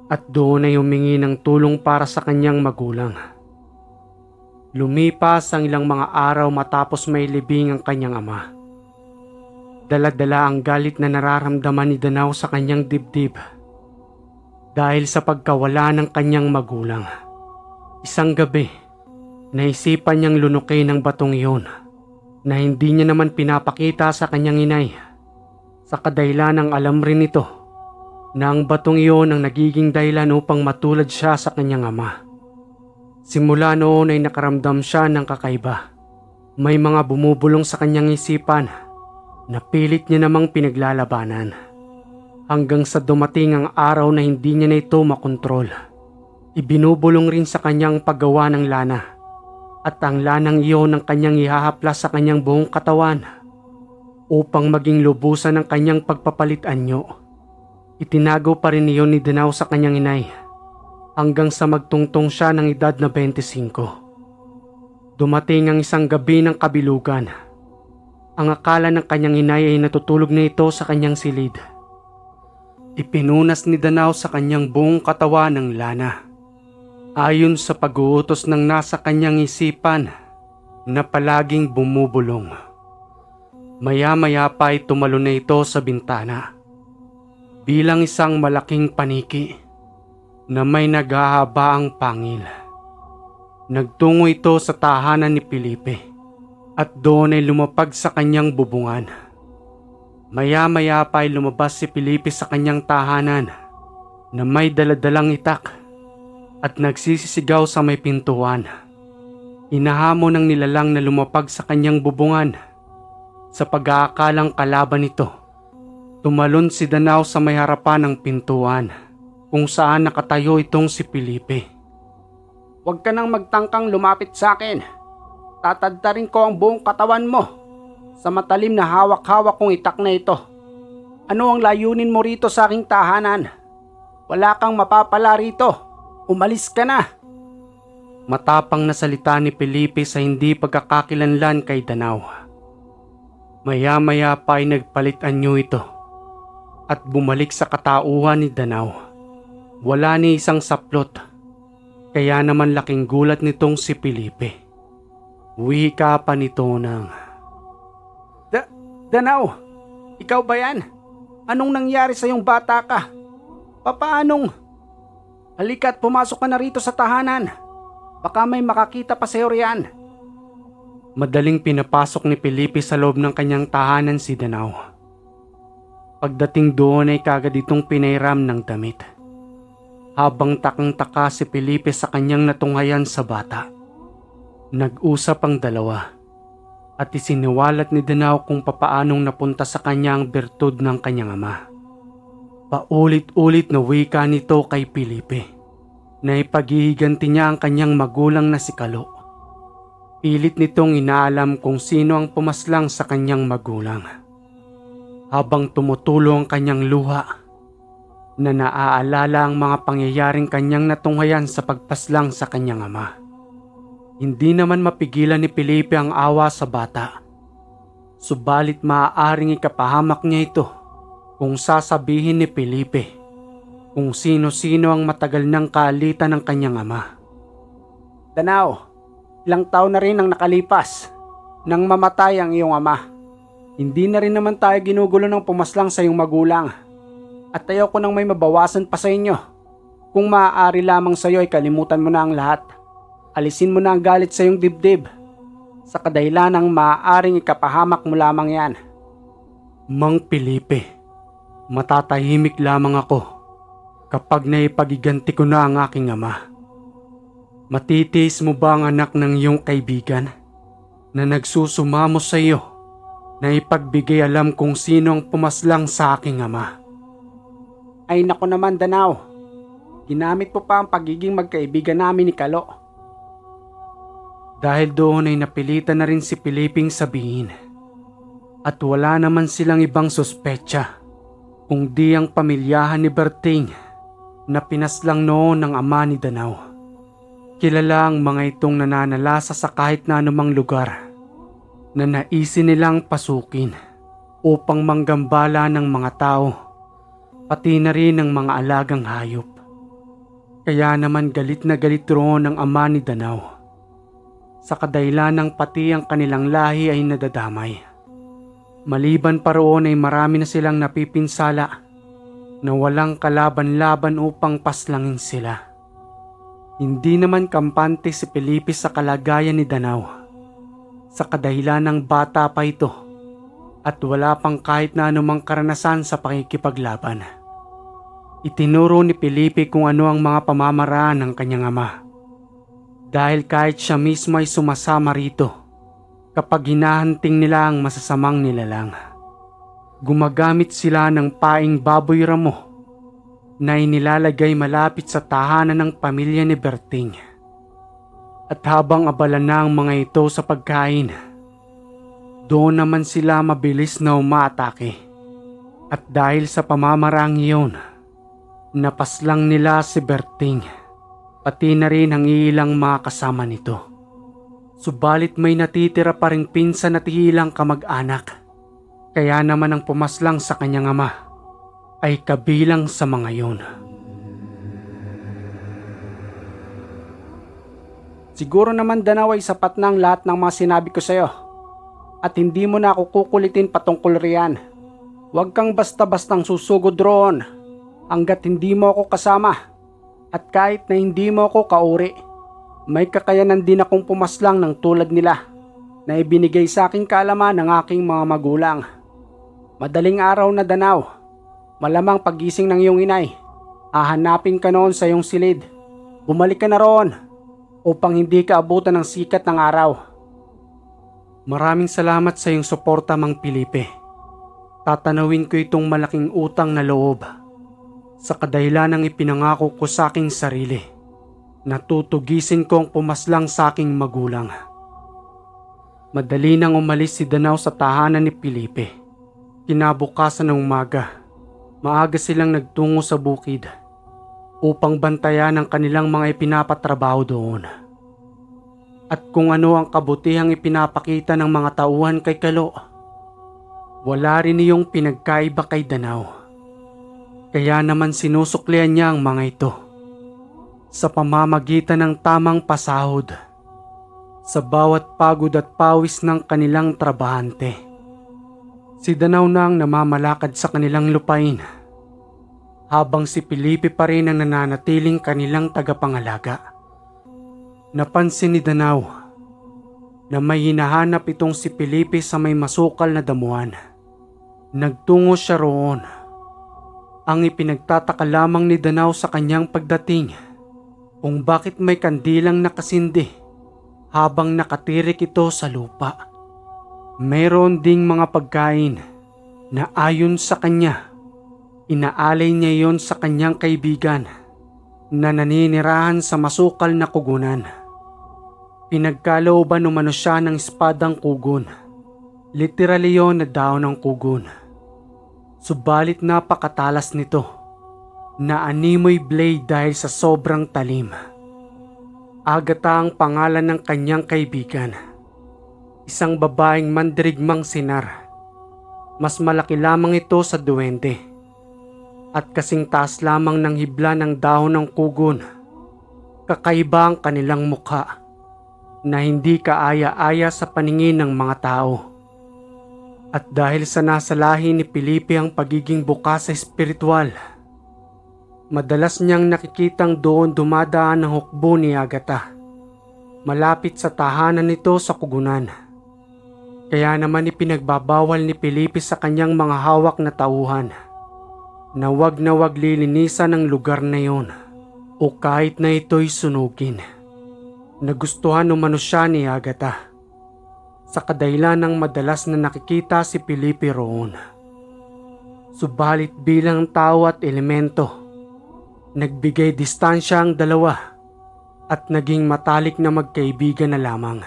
at doon ay humingi ng tulong para sa kanyang magulang. Lumipas ang ilang mga araw matapos may libing ang kanyang ama. Dala-dala ang galit na nararamdaman ni Danao sa kanyang dibdib dahil sa pagkawala ng kanyang magulang. Isang gabi, naisipan niyang lunukin ang batong iyon na hindi niya naman pinapakita sa kanyang inay. Sa kadahilanang alam rin ito na ang batong iyon ang nagiging dahilan upang matulad siya sa kanyang ama. Simula noon ay nakaramdam siya ng kakaiba. May mga bumubulong sa kanyang isipan na pilit niya namang pinaglalabanan. Hanggang sa dumating ang araw na hindi niya na ito makontrol. Ibinubulong rin sa kanyang paggawa ng lana at ang lanang iyon ang kanyang ihahaplas sa kanyang buong katawan upang maging lubusan ng kanyang pagpapalit anyo. Itinago pa rin iyon ni Danao sa kanyang inay hanggang sa magtungtong siya ng edad na 25. Dumating ang isang gabi ng kabilugan. Ang akala ng kanyang inay ay natutulog na ito sa kanyang silid. Ipinunas ni Danao sa kanyang buong katawan ng lana. Ayon sa pag-uutos ng nasa kanyang isipan na palaging bumubulong. Maya-maya pa ay tumalon na ito sa bintana bilang isang malaking paniki na may naghahabaang pangil. Nagtungo ito sa tahanan ni Felipe at doon ay lumapag sa kanyang bubungan. Maya-maya pa ay lumabas si Felipe sa kanyang tahanan na may daladalang itak at nagsisisigaw sa may pintuan. Inahamon ng nilalang na lumapag sa kanyang bubungan. Sa pag-aakalang kalaban nito, tumalon si Danao sa may harapan ng pintuan kung saan nakatayo itong si Felipe. Huwag ka nang magtangkang lumapit sa akin. Tatadtarin ko ang buong katawan mo sa matalim na hawak-hawak kong itak na ito. Ano ang layunin mo rito sa aking tahanan? Wala kang mapapala rito. Umalis ka na! Matapang na salita ni Felipe sa hindi pagkakakilanlan kay Danao. Maya-maya pa ay nagpalit anyo ito at bumalik sa katauhan ni Danao. Wala ni isang saplot, kaya naman laking gulat nitong si Felipe. Wika pa nito ng, Danao, ikaw ba yan? Anong nangyari sa iyong bata ka? Papaanong? Halika't pumasok ka na rito sa tahanan. Baka may makakita pa sa'yo riyan. Madaling pinapasok ni Felipe sa loob ng kanyang tahanan si Danao. Pagdating doon ay kagad itong pinairam ng damit. Habang takang-taka si Felipe sa kanyang natunghayan sa bata. Nag-usap ang dalawa at isiniwalat ni Danao kung papaanong napunta sa kanya ang bertud ng kanyang ama. Paulit-ulit na wika nito kay Felipe na ipaghihiganti niya ang kanyang magulang na si Kalo. Pilit nitong inaalam kung sino ang pumaslang sa kanyang magulang. Habang tumutulo ang kanyang luha na naaalala ang mga pangyayaring kanyang natunghayan sa pagpaslang sa kanyang ama. Hindi naman mapigilan ni Felipe ang awa sa bata. Subalit maaaring ikapahamak niya ito kung sasabihin ni Felipe kung sino-sino ang matagal ng kaalitan ng kanyang ama. Danao, ilang taon na rin ang nakalipas nang mamatay ang iyong ama. Hindi na rin naman tayo ginugulo ng pumaslang sa iyong magulang at ayoko nang may mabawasan pa sa inyo. Kung maaari lamang sa iyo ay kalimutan mo na ang lahat. Alisin mo na ang galit sa iyong dibdib. Sa kadahilanang maaaring ikapahamak mo lamang yan. Mang Felipe, matatahimik lamang ako kapag naipagiganti ko na ang aking ama. Matitiis mo ba ang anak ng iyong kaibigan na nagsusumamo sa iyo na ipagbigay alam kung sino ang pumaslang sa aking ama. Ay nako naman Danaw, ginamit mo pa ang pagiging magkaibigan namin ni Kalo. Dahil doon ay napilitan na rin si Piliping sabihin. At wala naman silang ibang suspetsa kung di ang pamilyahan ni Berting na pinaslang noon ng ama ni Danaw. Kilala ang mga itong nananalasa sa kahit na anumang lugar na naisin nilang pasukin upang manggambala ng mga tao, pati na rin ng mga alagang hayop. Kaya naman galit na galit roon ang ama ni Danaw sa kadahilan ng pati ang kanilang lahi ay nadadamay. Maliban pa roon ay marami na silang napipinsala na walang kalaban-laban upang paslangin sila. Hindi naman kampante si Felipe sa kalagayan ni Danaw sa kadahilan ng bata pa ito at wala pang kahit na anumang karanasan sa pakikipaglaban. Itinuro ni Felipe kung ano ang mga pamamaraan ng kanyang ama. Dahil kahit siya mismo ay sumasama rito kapag hinahanting nila ang masasamang nilalang. Gumagamit sila ng paing baboy ramo na inilalagay malapit sa tahanan ng pamilya ni Berting. At habang abala na ang mga ito sa pagkain, doon naman sila mabilis na umaatake. At dahil sa pamamaraang iyon, napaslang nila si Berting, pati na rin ang ilang mga kasama nito. Subalit may natitira pa ring pinsan at ilang kamag-anak. Kaya naman ang pumaslang sa kanyang ama ay kabilang sa mga yun. Siguro naman Danaw ay sapat na ang lahat ng mga sinabi ko sa'yo. At hindi mo na ako kukulitin patungkol riyan. Huwag kang basta-bastang susugod roon hanggat hindi mo ako kasama. At kahit na hindi mo ako kauri, may kakayanan din akong pumaslang ng tulad nila na ibinigay sa aking kaalaman ng aking mga magulang. Madaling araw na Danaw, malamang pagising ng iyong inay, hahanapin ka noon sa iyong silid. Bumalik ka na roon upang hindi ka abutan ng sikat ng araw. Maraming salamat sa iyong suporta, Mang Felipe. Tatanawin ko itong malaking utang na loob sa kadahilan ng ipinangako ko sa aking sarili. Natutugisin kong pumaslang sa aking magulang. Madali nang umalis si Danaw sa tahanan ni Felipe. Kinabukasan ng umaga, maaga silang nagtungo sa bukid upang bantayan ang kanilang mga ipinapatrabaho doon. At kung ano ang kabutihang ipinapakita ng mga tauhan kay Kalo, wala rin iyong pinagkaiba kay Danaw. Kaya naman sinusuklian niya ang mga ito sa pamamagitan ng tamang pasahod sa bawat pagod at pawis ng kanilang trabahante. Si Danaw na ang namamalakad sa kanilang lupain habang si Felipe pa rin ang nananatiling kanilang tagapangalaga. Napansin ni Danaw na may hinahanap itong si Felipe sa may masukal na damuhan. Nagtungo siya roon. Ang ipinagtataka lamang ni Danaw sa kanyang pagdating kung bakit may kandilang nakasindi habang nakatirik ito sa lupa. Mayroon ding mga pagkain na ayon sa kanya, inaalay niya yon sa kanyang kaibigan na naninirahan sa masukal na kugunan. Pinagkalooban umano siya ng espadang kugon. Literally yon na daon ng kugon. Subalit napakatalas nito na animoy blade dahil sa sobrang talim. Agatha ang pangalan ng kanyang kaibigan. Isang babaeng mandirigmang sinar. Mas malaki lamang ito sa duwende. At kasing taas lamang ng hibla ng dahon ng kugon. Kakaiba ang kanilang mukha na hindi kaaya-aya sa paningin ng mga tao. At dahil sa nasa lahi ni Felipe ang pagiging bukas sa espiritual, madalas niyang nakikitang doon dumadaan ang hukbo ni Agatha, malapit sa tahanan nito sa kugunan. Kaya naman ipinagbabawal ni Felipe sa kanyang mga hawak na tauhan na wag lilinisan ang lugar na yon o kahit na ito'y sunugin. Nagustuhan umano siya ni Agatha. sa kadahilan ng madalas na nakikita si Felipe roon. Subalit bilang tao at elemento, nagbigay distansya ang dalawa at naging matalik na magkaibigan na lamang.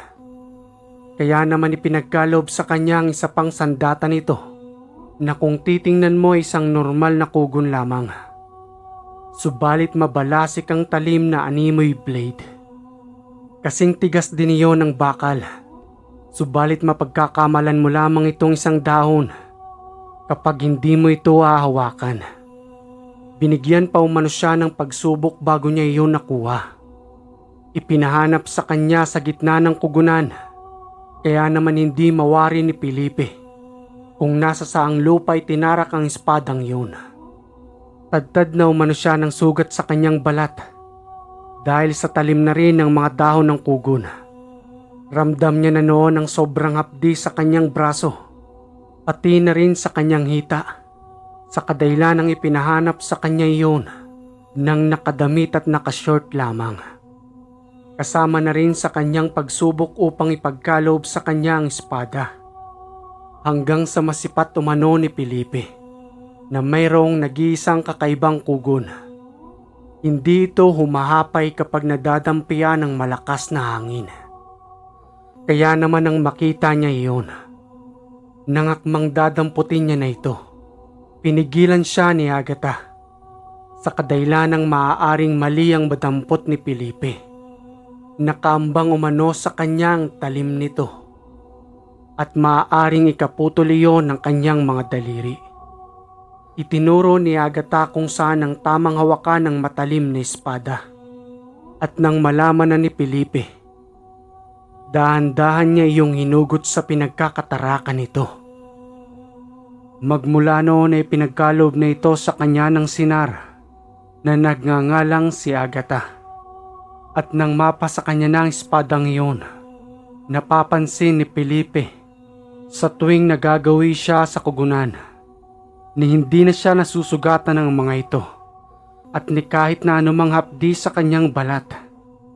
Kaya naman ipinagkaloob sa kanya ang isa pang sandata nito na kung titingnan mo isang normal na kugon lamang. Subalit mabalasik ang talim na animoy blade. Kasing tigas din iyon ng bakal. Subalit mapagkakamalan mo lamang itong isang dahon kapag hindi mo ito hahawakan. Binigyan pa umano siya ng pagsubok bago niya iyon nakuha. Ipinahanap sa kanya sa gitna ng kugunan, kaya naman hindi mawari ni Felipe kung nasa saang lupa tinarak ang espadang yun. Tadtad na umano siya ng sugat sa kanyang balat dahil sa talim na rin ng mga dahon ng kugon. Ramdam niya na noon ang sobrang hapdi sa kanyang braso, pati na rin sa kanyang hita, sa kadahilan ng ipinahanap sa kanya iyon nang nakadamit at nakashort lamang. Kasama na rin sa kanyang pagsubok upang ipagkaloob sa kanya ang espada. Hanggang sa masipat umano ni Felipe na mayroong nag-iisang kakaibang kugon. Hindi ito humahapay kapag nadadampian ng malakas na hangin. Kaya naman nang makita niya iyon, nangakmang dadamputin niya na ito. Pinigilan siya ni Agatha sa kadahilan ng maaaring mali ang madampot ni Felipe. Nakaambang umano sa kanyang talim nito at maaaring ikaputol iyon ng kanyang mga daliri. Itinuro ni Agatha kung saan ang tamang hawakan ng matalim na espada. At nang malaman na ni Felipe, dahan-dahan niya iyong hinugot sa pinagkakatarakan nito. Magmula noon ay pinagkaloob na ito sa kanya ng sinar na nagngangalang si Agatha. At nang mapa sa kanya ng espadang iyon, napapansin ni Felipe sa tuwing nagagawi siya sa kugunan ni hindi na siya nasusugatan ng mga ito at ni kahit na anumang hapdi sa kanyang balat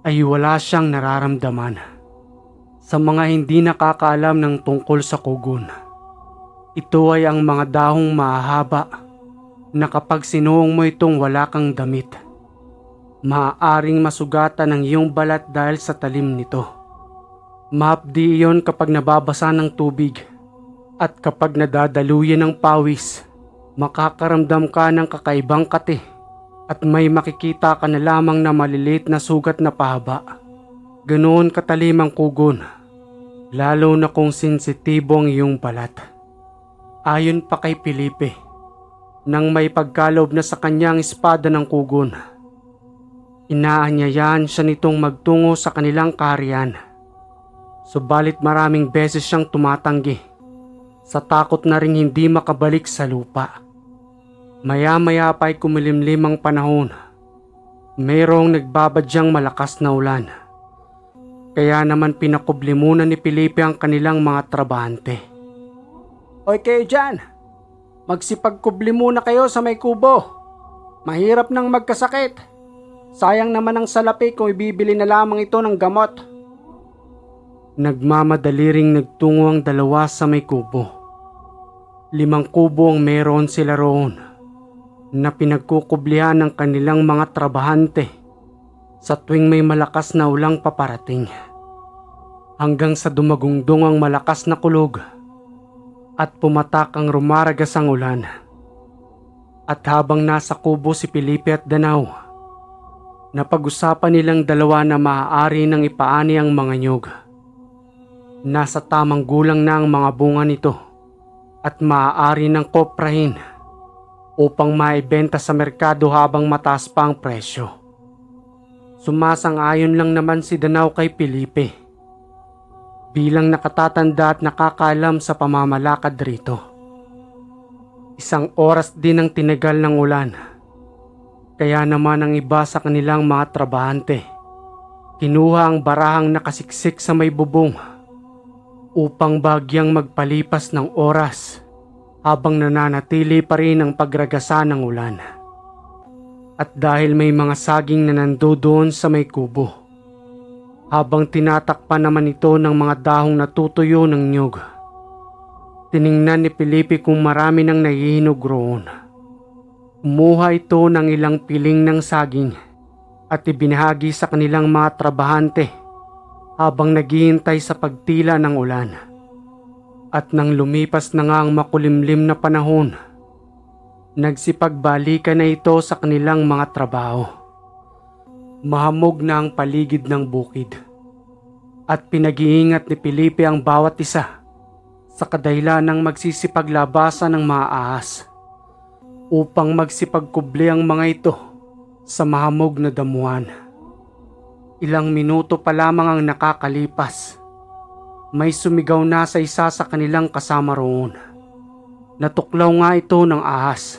ay wala siyang nararamdaman. Sa mga hindi nakakaalam ng tungkol sa kugon, ito ay ang mga dahong mahahaba na kapag sinuong mo itong wala kang damit, maaaring masugatan ang iyong balat dahil sa talim nito. Mahapdi iyon kapag nababasa ng tubig at kapag nadadaluyan ng pawis, makakaramdam ka ng kakaibang kate at may makikita ka na lamang na maliliit na sugat na pahaba. Ganoon katalim ang kugon, lalo na kung sensitibo ang iyong balat. Ayon pa kay Felipe, nang may pagkaloob na sa kanyang espada ng kugon, inaanyayahan siya nitong magtungo sa kanilang kaharian. Subalit maraming beses siyang tumatanggi sa takot na ring hindi makabalik sa lupa. Maya-maya pa'y kumilimlim ang panahon. Mayroong nagbabadyang malakas na ulan. Kaya naman pinakubli muna ni Felipe ang kanilang mga trabahante. Hoy kayo dyan, magsipagkubli muna kayo sa may kubo. Mahirap nang magkasakit. Sayang naman ang salapi kung ibibili na lamang ito ng gamot. Nagmamadali ring nagtungo ang dalawa sa may kubo. 5 kubo ang meron sila roon na pinagkukublihan ng kanilang mga trabahante sa tuwing may malakas na ulang paparating. Hanggang sa dumagungdong ang malakas na kulog at pumatak ang rumaragas ang ulan. At habang nasa kubo si Felipe at Danao, napag-usapan nilang dalawa na maaari nang ipaani ang mga nyog. Nasa tamang gulang na ang mga bunga nito at maaari nang koprahin upang maibenta sa merkado habang mataas pa ang presyo. Sumasang-ayon lang naman si Danao kay Felipe bilang nakatatanda at nakakaalam sa pamamalakad rito. 1 oras din ang tinagal ng ulan, kaya naman ang iba sa kanilang mga trabahante kinuha ang barahang nakasiksik sa may bubong upang bagyang magpalipas ng oras habang nananatili pa rin ang pagragasa ng ulan. At dahil may mga saging na nandoon sa may kubo, habang tinatakpan naman ito ng mga dahong natutuyo ng niyog. Tiningnan ni Felipe kung marami nang nahihinog roon. Kumuha ito ng ilang piling ng saging at ibinahagi sa kanilang mga trabahante habang naghihintay sa pagtila ng ulan. At nang lumipas na nga ang makulimlim na panahon, nagsipagbalikan na ito sa kanilang mga trabaho. Mahamog na ang paligid ng bukid at pinag-iingat ni Felipe ang bawat isa sa kadahilan ng magsisipaglabasan ng mga ahas upang magsipagkubli ang mga ito sa mahamog na damuhan. Ilang minuto pa lamang ang nakakalipas. May sumigaw na sa isa sa kanilang kasama roon. Natuklaw nga ito ng ahas.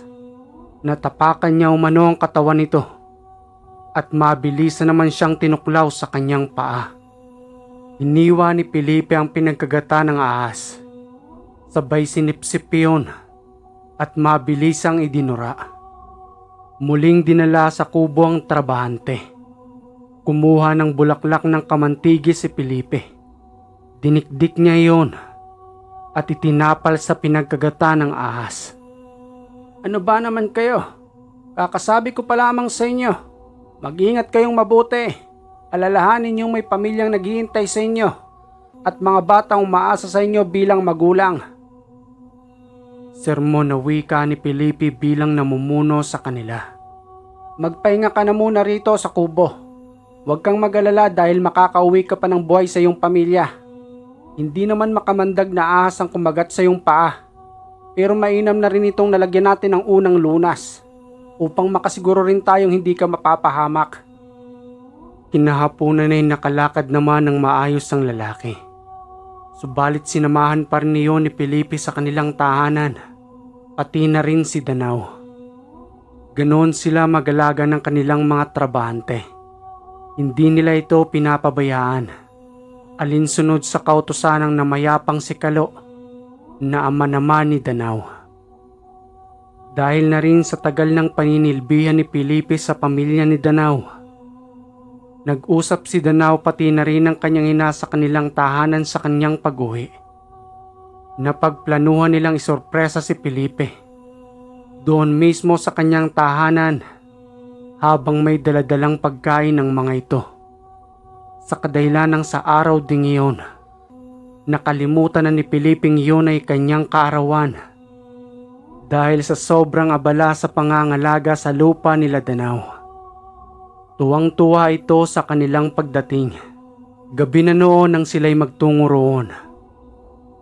Natapakan niya umano ang katawan nito at mabilisan naman siyang tinuklaw sa kanyang paa. Iniwa ni Felipe ang pinagkagata ng ahas. Sabay sinipsip yun at mabilisang idinura. Muling dinala sa kubo ang trabahante. Kumuha ng bulaklak ng kamantigi si Felipe. Dinikdik niya iyon at itinapal sa pinagkagata ng ahas. Ano ba naman kayo? Kakasabi ko pa lamang sa inyo. Mag-ingat kayong mabuti. Alalahanin niyong may pamilyang naghihintay sa inyo at mga batang umaasa sa inyo bilang magulang. Sermon na wika ni Felipe bilang namumuno sa kanila. Magpahinga ka na muna rito sa kubo. Huwag kang mag-alala dahil makakauwi ka pa ng buhay sa iyong pamilya. Hindi naman makamandag na ahas ang kumagat sa iyong paa. Pero mainam na rin itong nalagyan natin ng unang lunas upang makasiguro rin tayong hindi ka mapapahamak. Kinahaponan ay nakalakad naman ng maayos ang lalaki. Subalit sinamahan pa rin niyo ni Felipe sa kanilang tahanan, pati na rin si Danao. Ganoon sila mag-alaga ng kanilang mga trabahante. Hindi nila ito pinapabayaan. Alinsunod sa kautusan ng namayapang si Kalo na ama naman ni Danao. Dahil na rin sa tagal ng paninilbihan ni Felipe sa pamilya ni Danao, nag-usap si Danao pati na rin ang kanyang ina sa kanilang tahanan sa kanyang pag-uwi. Napagplanuhan nilang isorpresa si Felipe doon mismo sa kanyang tahanan habang may daladalang pagkain ng mga ito. Sa kadahilan ng sa araw ding iyon, nakalimutan na ni Piliping yun ay kanyang kaarawan dahil sa sobrang abala sa pangangalaga sa lupa nila Danao. Tuwang-tuwa ito sa kanilang pagdating. Gabi na noon nang sila'y magtungo roon.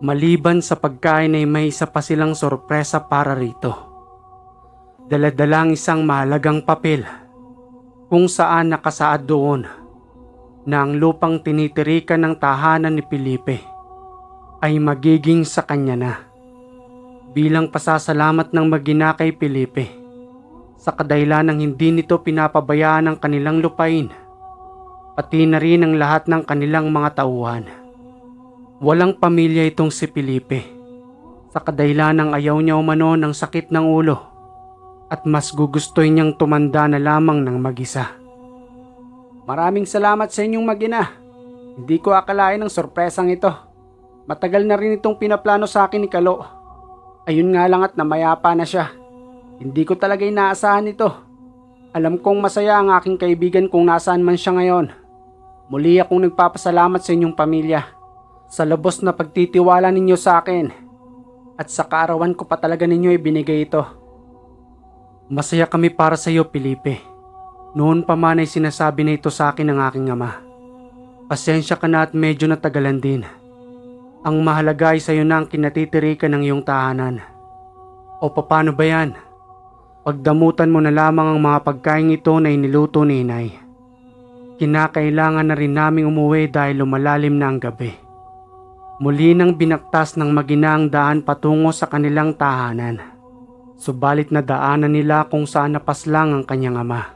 Maliban sa pagkain ay may isa pa silang sorpresa para rito. Daladalang isang mahalagang papel kung saan nakasaad doon na ang lupang tinitirikan ng tahanan ni Felipe ay magiging sa kanya na. Bilang pasasalamat ng mag-ina kay Felipe sa kadahilan ng hindi nito pinapabayaan ang kanilang lupain, pati na rin ang lahat ng kanilang mga tauhan. Walang pamilya itong si Felipe sa kadahilan ng ayaw niya umano ng sakit ng ulo at mas gugustoy niyang tumanda na lamang ng mag-isa. Maraming salamat sa inyong mag-ina. Hindi ko akalain ang sorpresang ito. Matagal na rin itong pinaplano sa akin ni Kalo. Ayun nga lang at namayapa na siya. Hindi ko talaga inaasahan ito. Alam kong masaya ang aking kaibigan kung nasaan man siya ngayon. Muli akong nagpapasalamat sa inyong pamilya sa lubos na pagtitiwala ninyo sa akin. At sa kaarawan ko pa talaga ninyo ibinigay ito. Masaya kami para sa iyo, Felipe. Noon pa man ay sinasabi na ito sa akin ng aking ama. Pasensya ka na at medyo natagalan din. Ang mahalaga ay sa iyo na ang kinatitirikan ng iyong tahanan. O paano ba yan? Pagdamutan mo na lamang ang mga pagkain ito na iniluto ni Inay. Kinakailangan na rin naming umuwi dahil lumalalim na ang gabi. Muli nang binaktas ng mag-ina ang daan patungo sa kanilang tahanan. Subalit na daanan nila kung saan napaslang ang kanyang ama.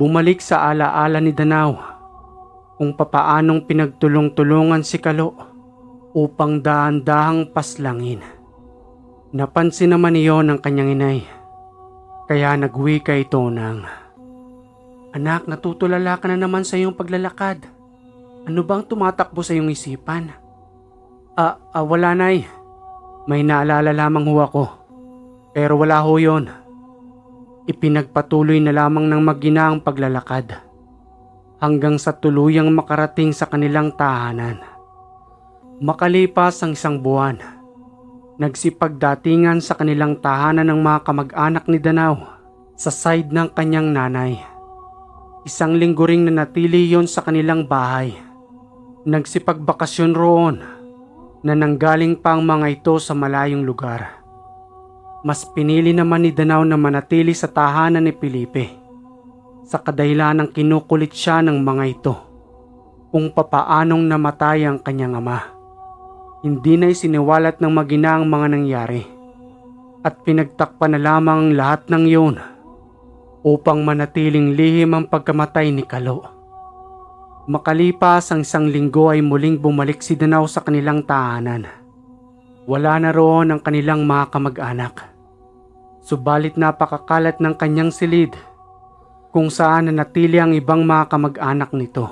Bumalik sa alaala ni Danao kung papaanong pinagtulong-tulungan si Kalo upang daan-dahang paslangin. Napansin naman iyon ng kanyang inay, kaya nagwika ito ng, "Anak, natutulala ka na naman sa iyong paglalakad. Ano bang tumatakbo sa iyong isipan? Wala nay. May naalala lamang ho ako. Pero wala ho yun. Ipinagpatuloy na lamang ng mag-ina ang paglalakad hanggang sa tuluyang makarating sa kanilang tahanan. Makalipas ang isang buwan, nagsipagdatingan sa kanilang tahanan ng mga kamag-anak ni Danao sa side ng kanyang nanay. Isang linggo ring nanatili yon sa kanilang bahay. Nagsipagbakasyon roon na nanggaling pa ang mga ito sa malayong lugar. Mas pinili naman ni Danao na manatili sa tahanan ni Felipe sa kadahilan ng kinukulit siya ng mga ito kung papaanong namatay ang kanyang ama. Hindi na isiniwalat ng mag-ina ang mga nangyari at pinagtakpan na lamang ang lahat ng yun upang manatiling lihim ang pagkamatay ni Kalo. Makalipas ang isang linggo ay muling bumalik si Danao sa kanilang tahanan. Wala na roon ang kanilang mga kamag-anak. Subalit napakakalat ng kanyang silid kung saan nanatili ang ibang mga kamag-anak nito.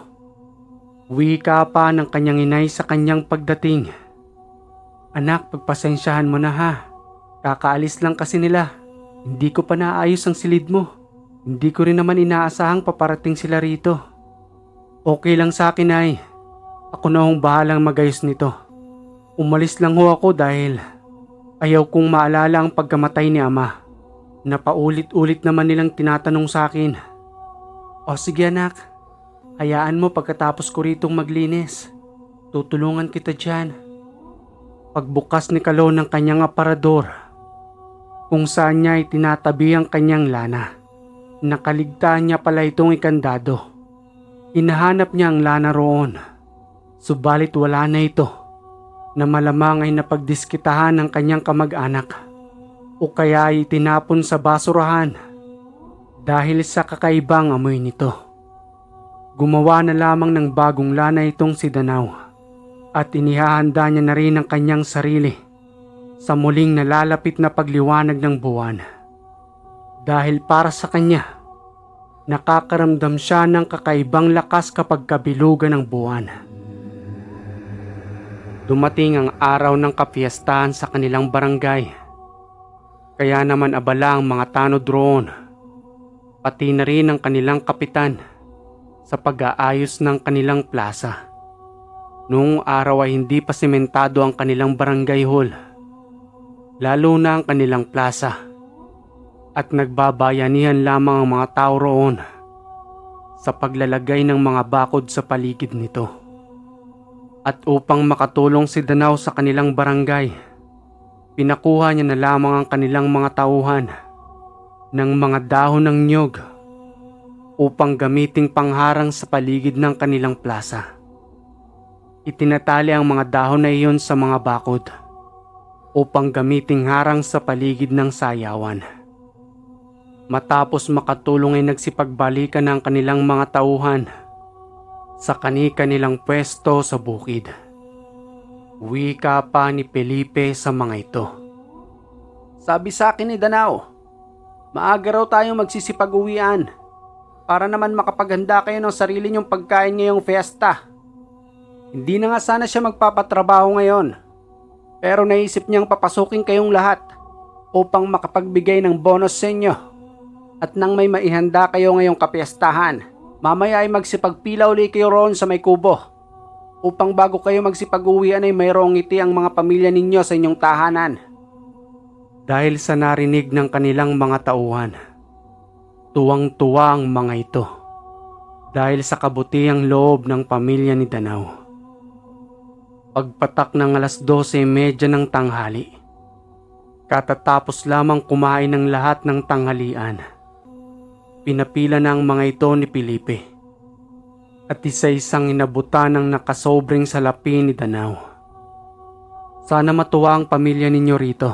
Wika pa ng kanyang inay sa kanyang pagdating. Anak, pagpasensyahan mo na ha. Kakaalis lang kasi nila. Hindi ko pa naayos ang silid mo. Hindi ko rin naman inaasahang paparating sila rito. Okay lang sa akin ay. Ako na hong bahalang magayos nito. Umalis lang ho ako dahil ayaw kong maalala ang pagkamatay ni ama. Napaulit-ulit naman nilang tinatanong sa akin. O sige anak, hayaan mo pagkatapos ko ritong maglinis. Tutulungan kita dyan. Pagbukas ni Kalo ng kanyang aparador, kung saan niya itinatabi ang kanyang lana. Nakaligtaan niya pala itong ikandado. Hinahanap niya ang lana roon. Subalit wala na ito, na malamang ay napagdiskitahan ng kanyang kamag-anak o kaya ay itinapon sa basurahan dahil sa kakaibang amoy nito. Gumawa na lamang ng bagong lana itong si Danao at inihahanda niya na rin ang kanyang sarili sa muling nalalapit na pagliwanag ng buwan. Dahil para sa kanya, nakakaramdam siya ng kakaibang lakas kapag kabilugan ng buwan. Dumating ang araw ng kapiyastahan sa kanilang barangay. Kaya naman abala ang mga tanod roon, pati na rin ang kanilang kapitan sa pag-aayos ng kanilang plaza. Noong araw ay hindi pa sementado ang kanilang barangay hall, lalo na ang kanilang plaza, at nagbabayanihan lamang ang mga tao roon sa paglalagay ng mga bakod sa paligid nito. At upang makatulong si Danao sa kanilang barangay, pinakuha niya na lamang ang kanilang mga tauhan ng mga dahon ng niyog upang gamiting pangharang sa paligid ng kanilang plaza. Itinatali ang mga dahon na iyon sa mga bakod upang gamiting harang sa paligid ng sayawan. Matapos makatulong ay nagsipagbalikan ang kanilang mga tauhan sa kani-kanilang pwesto sa bukid. Wika pa ni Felipe sa mga ito. Sabi sa akin ni Danao, maaga raw tayong magsisipag-uwian para naman makapaghanda kayo ng sarili niyong pagkain ngayong fiesta. Hindi na nga sana siya magpapatrabaho ngayon, pero naisip niyang papasukin kayong lahat upang makapagbigay ng bonus sa inyo. At nang may maihanda kayo ngayong kapiestahan, mamaya ay magsipagpila uli kayo roon sa may kubo upang bago kayo magsipag-uwian ay mayroong ngiti ang mga pamilya ninyo sa inyong tahanan. Dahil sa narinig ng kanilang mga tauhan, tuwang-tuwa ang mga ito dahil sa kabutihang loob ng pamilya ni Danao. Pagpatak ng 12:30 ng tanghali, katatapos lamang kumain ng lahat ng tanghalian, pinapila na ang mga ito ni Felipe at isa-isang inabutan ng nakasobreng salapi ni Danao. Sana matuwa ang pamilya ninyo rito.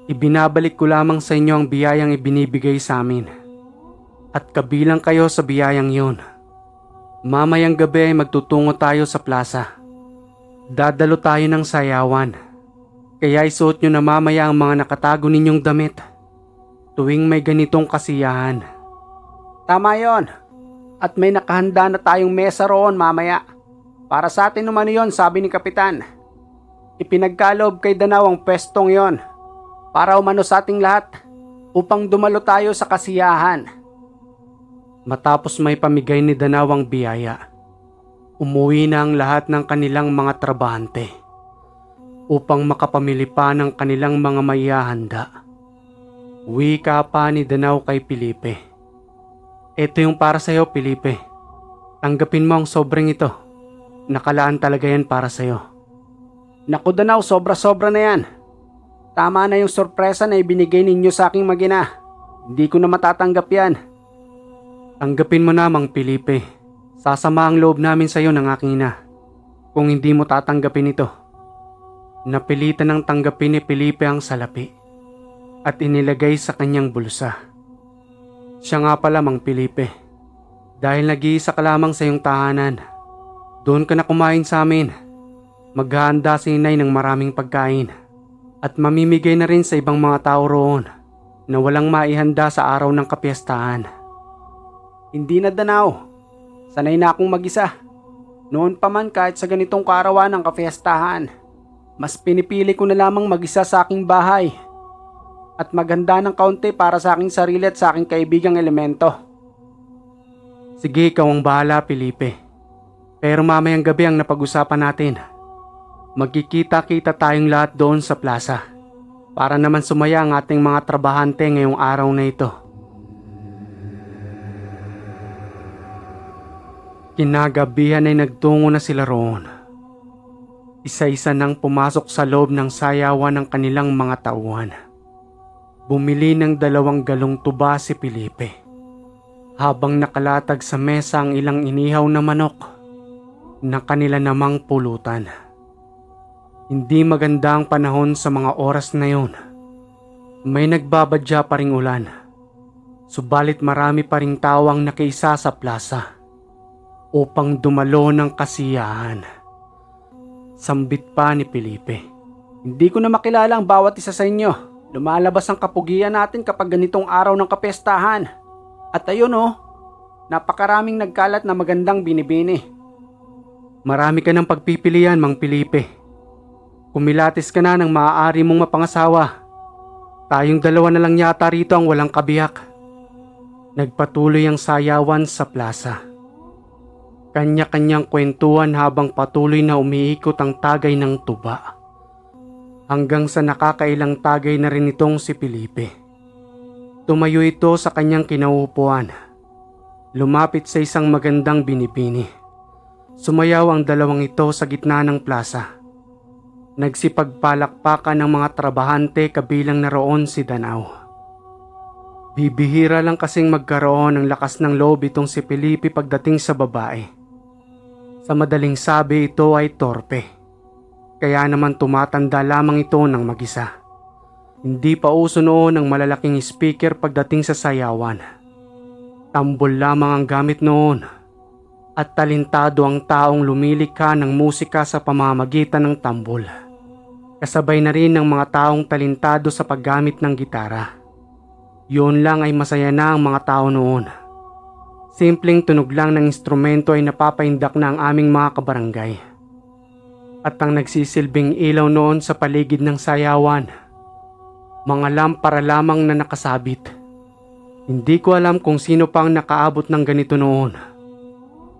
Ibinabalik ko lamang sa inyo ang biyayang ibinibigay sa amin at kabilang kayo sa biyayang yun. Mamayang gabi ay magtutungo tayo sa plaza. Dadalo tayo ng sayawan, kaya isuot nyo na mamaya ang mga nakatago ninyong damit tuwing may ganitong kasiyahan. Tama yon. At may nakahanda na tayong mesa roon mamaya Para sa atin naman yon, sabi ni Kapitan. Ipinagkaloob kay Danao ang pwestong yon para umano sa ating lahat upang dumalo tayo sa kasiyahan. Matapos may pamigay ni Danao ang biyaya, umuwi na ang lahat ng kanilang mga trabahante upang makapamili pa ng kanilang mga maihahanda. Wika pa ni Danao kay Felipe. Ito yung para sa'yo, Felipe. Tanggapin mo ang sobrang ito. Nakalaan talaga yan para sa'yo. Naku Danao, sobra-sobra na yan. Tama na yung sorpresa na ibinigay ninyo sa aking magina. Hindi ko na matatanggap yan. Tanggapin mo na, Mang Felipe. Sasama ang loob namin sa'yo ng aking ina kung hindi mo tatanggapin ito. Napilitan ng tanggapin ni Felipe ang salapi at inilagay sa kanyang bulsa. Siya nga pala, Mang Felipe. Dahil nag-iisa ka lamang sa iyong tahanan, doon ka na kumain sa amin. Maghahanda si inay ng maraming pagkain at mamimigay na rin sa ibang mga tao roon na walang maihanda sa araw ng kapiyastahan. Hindi na Danao. Sanay na akong mag-isa. Noon pa man kahit sa ganitong kaarawan ng kapiyastahan, mas pinipili ko na lamang mag-isa sa aking bahay at maghanda ng kaunti para sa aking sarili at sa aking kaibigang Elemento. Sige, ikaw ang bahala, Felipe. Pero mamayang gabi ang napag-usapan natin. Magkikita-kita tayong lahat doon sa plaza para naman sumaya ang ating mga trabahante ngayong araw na ito. Kinagabihan ay nagtungo na sila roon. Isa-isa nang pumasok sa loob ng sayawan ng kanilang mga tauhan. Bumili ng 2 galong tuba si Felipe. Habang nakalatag sa mesa ang ilang inihaw na manok na kanila namang pulutan. Hindi maganda ang panahon sa mga oras na yun. May nagbabadya pa ring ulan. Subalit marami pa ring tao ang nakiisa sa plaza upang dumalo ng kasiyahan. Sambit pa ni Felipe. Hindi ko na makilala ang bawat isa sa inyo. Lumalabas ang kapugian natin kapag ganitong araw ng kapestahan. At ayun napakaraming nagkalat na magandang binibini. Marami ka ng pagpipilian, Mang Felipe. Kumilatis ka na ng maaari mong mapangasawa. Tayong 2 na lang yata rito ang walang kabiyak. Nagpatuloy ang sayawan sa plaza. Kanya-kanyang kwentuhan habang patuloy na umiikot ang tagay ng tuba. Hanggang sa nakakailang tagay na rin itong si Felipe. Tumayo ito sa kanyang kinauupuan. Lumapit sa isang magandang binibini. Sumayaw ang 2 ito sa gitna ng plaza. Nagsipagpalakpakan ng mga trabahante kabilang naroon si Danao. Bibihira lang kasing magkaroon ng lakas ng loob itong si Felipe pagdating sa babae. Sa madaling sabi, ito ay torpe. Kaya naman tumatanda lamang ito ng mag-isa. Hindi pa uso noon ang malalaking speaker pagdating sa sayawan. Tambol lamang ang gamit noon at talintado ang taong lumilikha ng musika sa pamamagitan ng tambol. Kasabay na rin ng mga taong talintado sa paggamit ng gitara. Yun lang ay masaya na ang mga tao noon. Simpleng tunog lang ng instrumento ay napapaindak na ang aming mga kabarangay. At ang nagsisilbing ilaw noon sa paligid ng sayawan, mga lampara lamang na nakasabit. Hindi ko alam kung sino pang nakaabot ng ganito noon.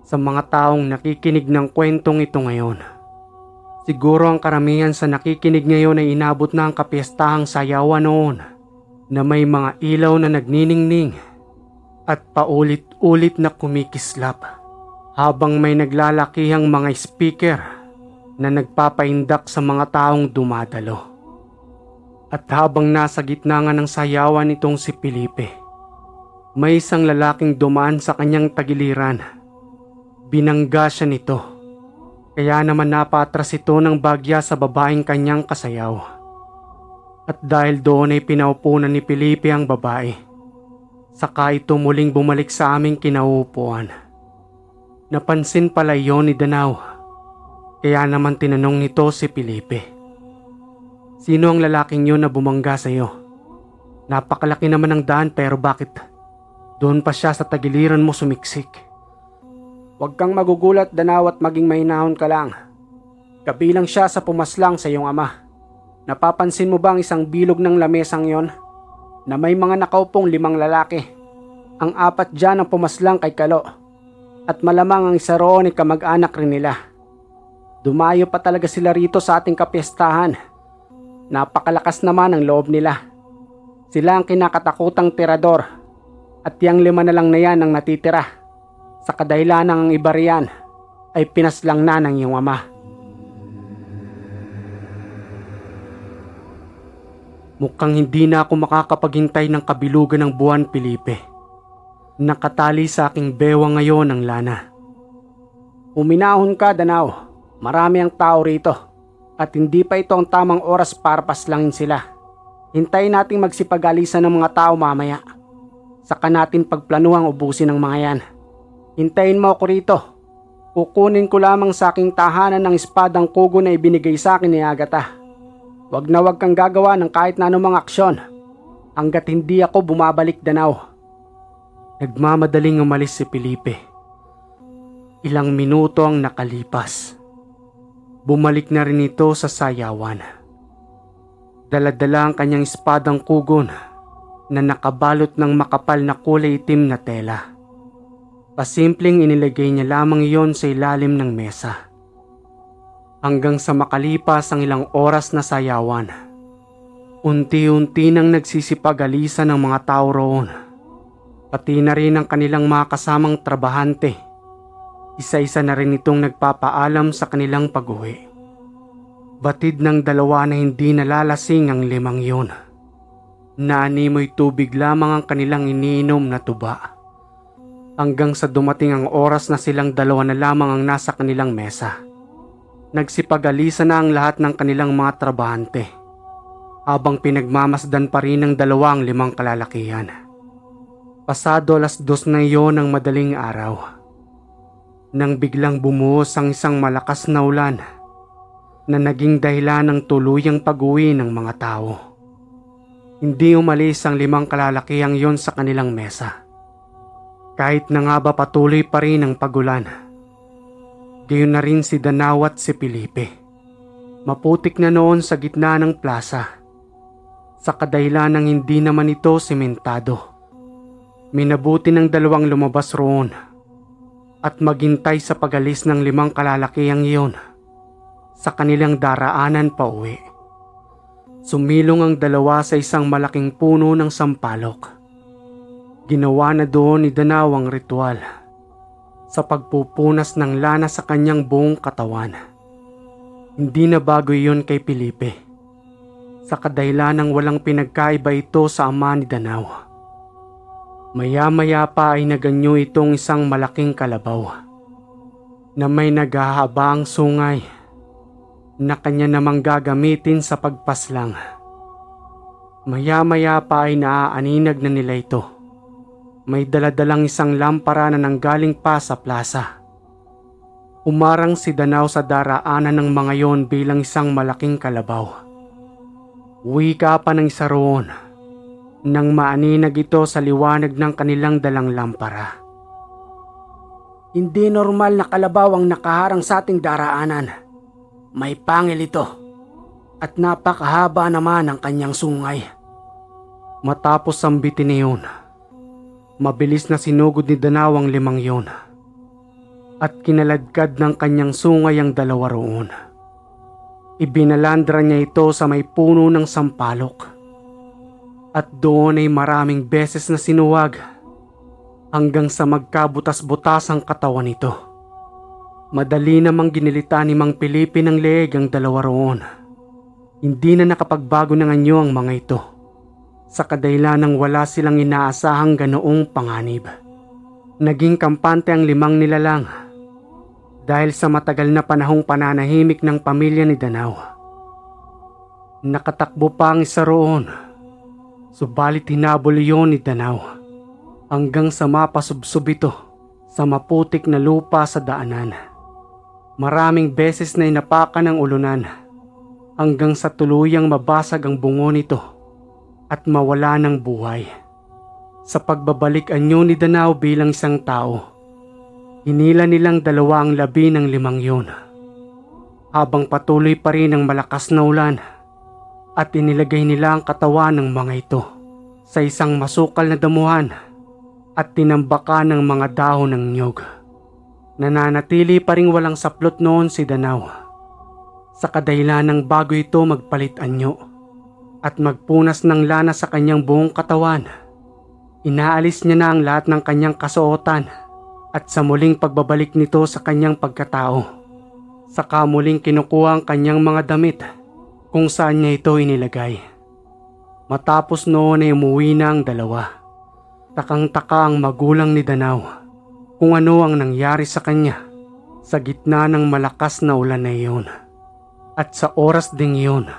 Sa mga taong nakikinig ng kwentong ito ngayon. Siguro ang karamihan sa nakikinig ngayon ay inabot na ang kapiestahang sayawan noon na may mga ilaw na nagniningning at paulit-ulit na kumikislap habang may naglalakihang mga speaker na nagpapaindak sa mga taong dumadalo. At habang nasa gitna nga ng sayawan nitong si Felipe, may isang lalaking dumaan sa kanyang tagiliran. Binangga siya nito, kaya naman napatras ito ng bagya sa babaeng kanyang kasayaw. At dahil doon ay pinaupunan ni Felipe ang babae, saka ito muling bumalik sa aming kinauupuan. Napansin pala iyon ni Danao, kaya naman tinanong nito si Felipe. Sino ang lalaking yun na bumangga sa iyo? Napakalaki naman ng daan pero bakit doon pa siya sa tagiliran mo sumiksik? Huwag kang magugulat, Danaw, at maging mahinahon ka lang. Kabilang siya sa pumaslang sa iyong ama. Napapansin mo ba ang isang bilog ng lamesang yon na may mga nakaupong 5 lalaki? Ang 4 dyan ang pumaslang kay Kalo at malamang ang isa roon ay kamag-anak rin nila. Dumayo pa talaga sila rito sa ating kapistahan. Napakalakas naman ang loob nila. Sila ang kinakatakutang tirador at yang 5 na lang na yan ang natitira. Sa kadahilan ng iba riyan ay pinaslang na ng iyong ama. Mukhang hindi na ako makakapaghintay ng kabilugan ng buwan, Felipe. Nakatali sa aking bewang ngayon ang lana. Uminahon ka, Danaw. Marami ang tao rito at hindi pa ito ang tamang oras para paslangin sila. Hintayin nating magsipag-alisan ng mga tao mamaya. Saka natin pagplanuhang ubusin ng mga yan. Hintayin mo ako rito. Kukunin ko lamang sa aking tahanan ng espadang kugo na ibinigay sa akin ni Agatha. Wag na wag kang gagawa ng kahit na anumang aksyon hanggat hindi ako bumabalik, Danaw. Nagmamadaling umalis si Felipe. Ilang minuto ang nakalipas. Bumalik na rin ito sa sayawan. Dala-dala ang kanyang espadang kugon na nakabalot ng makapal na kulay itim na tela. Pasimpleng inilagay niya lamang iyon sa ilalim ng mesa. Hanggang sa makalipas ang ilang oras na sayawan, unti-unti nang nagsisipag-alisan ng mga tao roon, pati na rin ang kanilang mga kasamang trabahante. Isa-isa na rin itong nagpapaalam sa kanilang pag-uwi. Batid ng 2 na hindi nalalasing ang 5 yun. Naanimoy tubig lamang ang kanilang iniinom na tuba. Hanggang sa dumating ang oras na silang 2 na lamang ang nasa kanilang mesa. Nagsipag-alisa na ang lahat ng kanilang mga trabahante habang pinagmamasdan pa rin ng 2 ang 5 kalalakihan. Pasado 2:00 na iyon ng madaling araw nang biglang bumuhos ang isang malakas na ulan na naging dahilan ng tuluyang pag-uwi ng mga tao. Hindi umalis ang 5 kalalakihang yon sa kanilang mesa. Kahit na nga ba patuloy pa rin ang pagulan. Gayon na rin si Danaw at si Felipe. Maputik na noon sa gitna ng plaza. Sa kadahilan ng hindi naman ito sementado. Minabuti ng 2 lumabas roon at maghintay sa pag-alis ng 5 kalalakihang iyon sa kanilang daraanan pa uwi. Sumilong ang 2 sa isang malaking puno ng sampalok. Ginawa na doon ni Danaw ang ritual sa pagpupunas ng lana sa kanyang buong katawan. Hindi na bago iyon kay Felipe. Sa kadahilan ng walang pinagkaiba ito sa ama ni Danaw. Maya-maya pa ay naganyo itong isang malaking kalabaw na may naghahabaang sungay na kanya namang gagamitin sa pagpaslang. Maya-maya pa ay naaaninag na nila ito. May daladalang isang lampara na nanggaling pa sa plaza. Umarang si Danaw sa daraanan ng mga yon bilang isang malaking kalabaw. Wika pa ng isa roon nang maaninag ito sa liwanag ng kanilang dalang lampara. Hindi normal na kalabaw ang nakaharang sa ating daraanan. May pangil ito at napakahaba naman ang kanyang sungay. Matapos sambitin niyon, mabilis na sinugod ni Danaw ang 5 yon at kinaladkad ng kanyang sungay ang 2 roon. Ibinalandra niya ito sa may puno ng sampalok at doon ay maraming beses na sinuwag hanggang sa magkabutas-butas ang katawan nito. Madali namang ginilita ni Mang Felipe ng leeg ang 2 roon. Hindi na nakapagbago ng anyo ang mga ito. Sa kadahilan ng wala silang inaasahang ganoong panganib. Naging kampante ang 5 nilalang dahil sa matagal na panahong pananahimik ng pamilya ni Danaw. Nakatakbo pa ang isa roon, subalit hinabol iyon ni Danaw hanggang sa mapasubsob ito sa maputik na lupa sa daanan. Maraming beses na inapakan ng ulunan hanggang sa tuluyang mabasag ang bungo nito at mawala ng buhay. Sa pagbabalik anyo ni Danaw bilang isang tao, Hinila nilang dalawa ang labi ng limang yun, habang patuloy pa rin ang malakas na ulan, at inilagay nila ang katawan ng mga ito sa isang masukal na damuhan at tinambakan ng mga dahon ng niyog. Nananatili pa rin walang saplot noon si Danau, sa kadahilan ng bago ito magpalit anyo at magpunas ng lana sa kanyang buong katawan. Inaalis niya na ang lahat ng kanyang kasuotan at sa muling pagbabalik nito sa kanyang pagkatao, saka muling kinukuha ang kanyang mga damit kung saan niya ito inilagay. Matapos noon ay umuwi na ang dalawa. Takang-taka ang magulang ni Danau kung ano ang nangyari sa kanya sa gitna ng malakas na ulan na iyon. At sa oras ding iyon,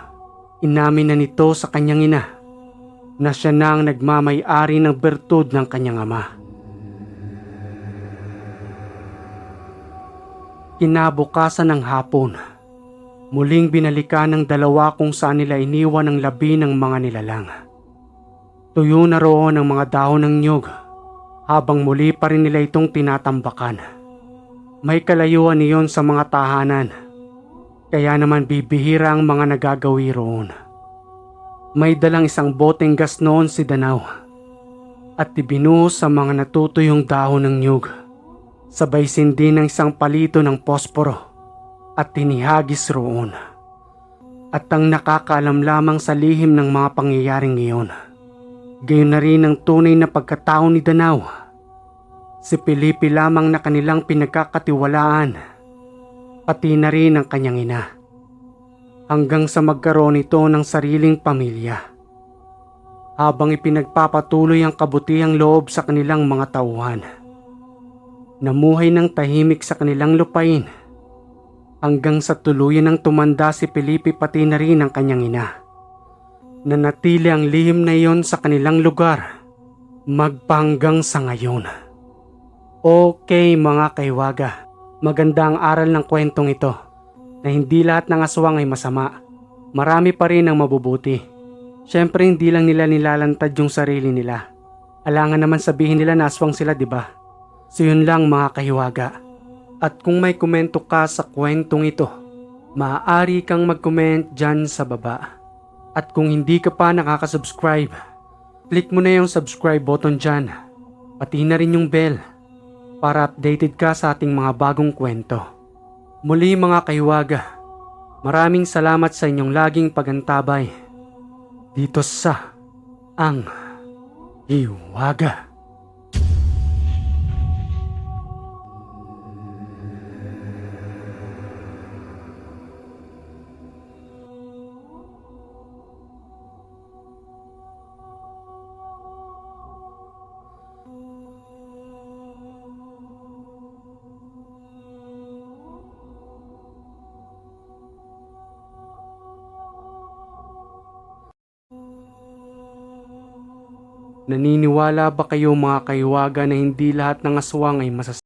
inamin na nito sa kanyang ina na siya na ang nagmamay-ari ng bertud ng kanyang ama. Kinabukasan ng hapon, muling binalikan ng dalawa kung saan nila iniwan ang labi ng mga nilalang. Tuyo na roon ang mga dahon ng niyog habang muli pa rin nila itong tinatambakan. May kalayuan iyon sa mga tahanan, kaya naman bibihira ang mga nagagawi roon. May dalang isang boteng gas noon si Danau at ibinuhos sa mga natutuyong dahon ng niyog. Sabay sindi ng isang palito ng posporo at tinihagis roon. At ang nakakaalam lamang sa lihim ng mga pangyayaring iyon, gayon na rin ang tunay na pagkatao ni Danau. Si Felipe lamang na kanilang pinagkakatiwalaan, pati na rin ang kanyang ina, hanggang sa magkaroon ito ng sariling pamilya. Habang ipinagpapatuloy ang kabutihang loob sa kanilang mga tauhan, namuhay ng tahimik sa kanilang lupain hanggang sa tuluyan ng tumanda si Felipe pati na rin ang kanyang ina. Nanatili ang lihim na iyon sa kanilang lugar magpahanggang sa ngayon. Okay mga kaiwaga, maganda ang aral ng kwentong ito na hindi lahat ng aswang ay masama. Marami pa rin ang mabubuti. Siyempre hindi lang nila nilalantad yung sarili nila. Alangan naman sabihin nila na aswang sila, di ba? So yun lang mga kahiwaga. At kung may komento ka sa kwentong ito, maaari kang mag-comment dyan sa baba. At kung hindi ka pa nakaka-subscribe, click mo na yung subscribe button dyan. Pati na rin yung bell para updated ka sa ating mga bagong kwento. Muli mga kahiwaga, maraming salamat sa inyong laging pagantabay dito sa Ang Hiwaga. Naniniwala ba kayo mga kaiwaga na hindi lahat ng aswang ay masasama?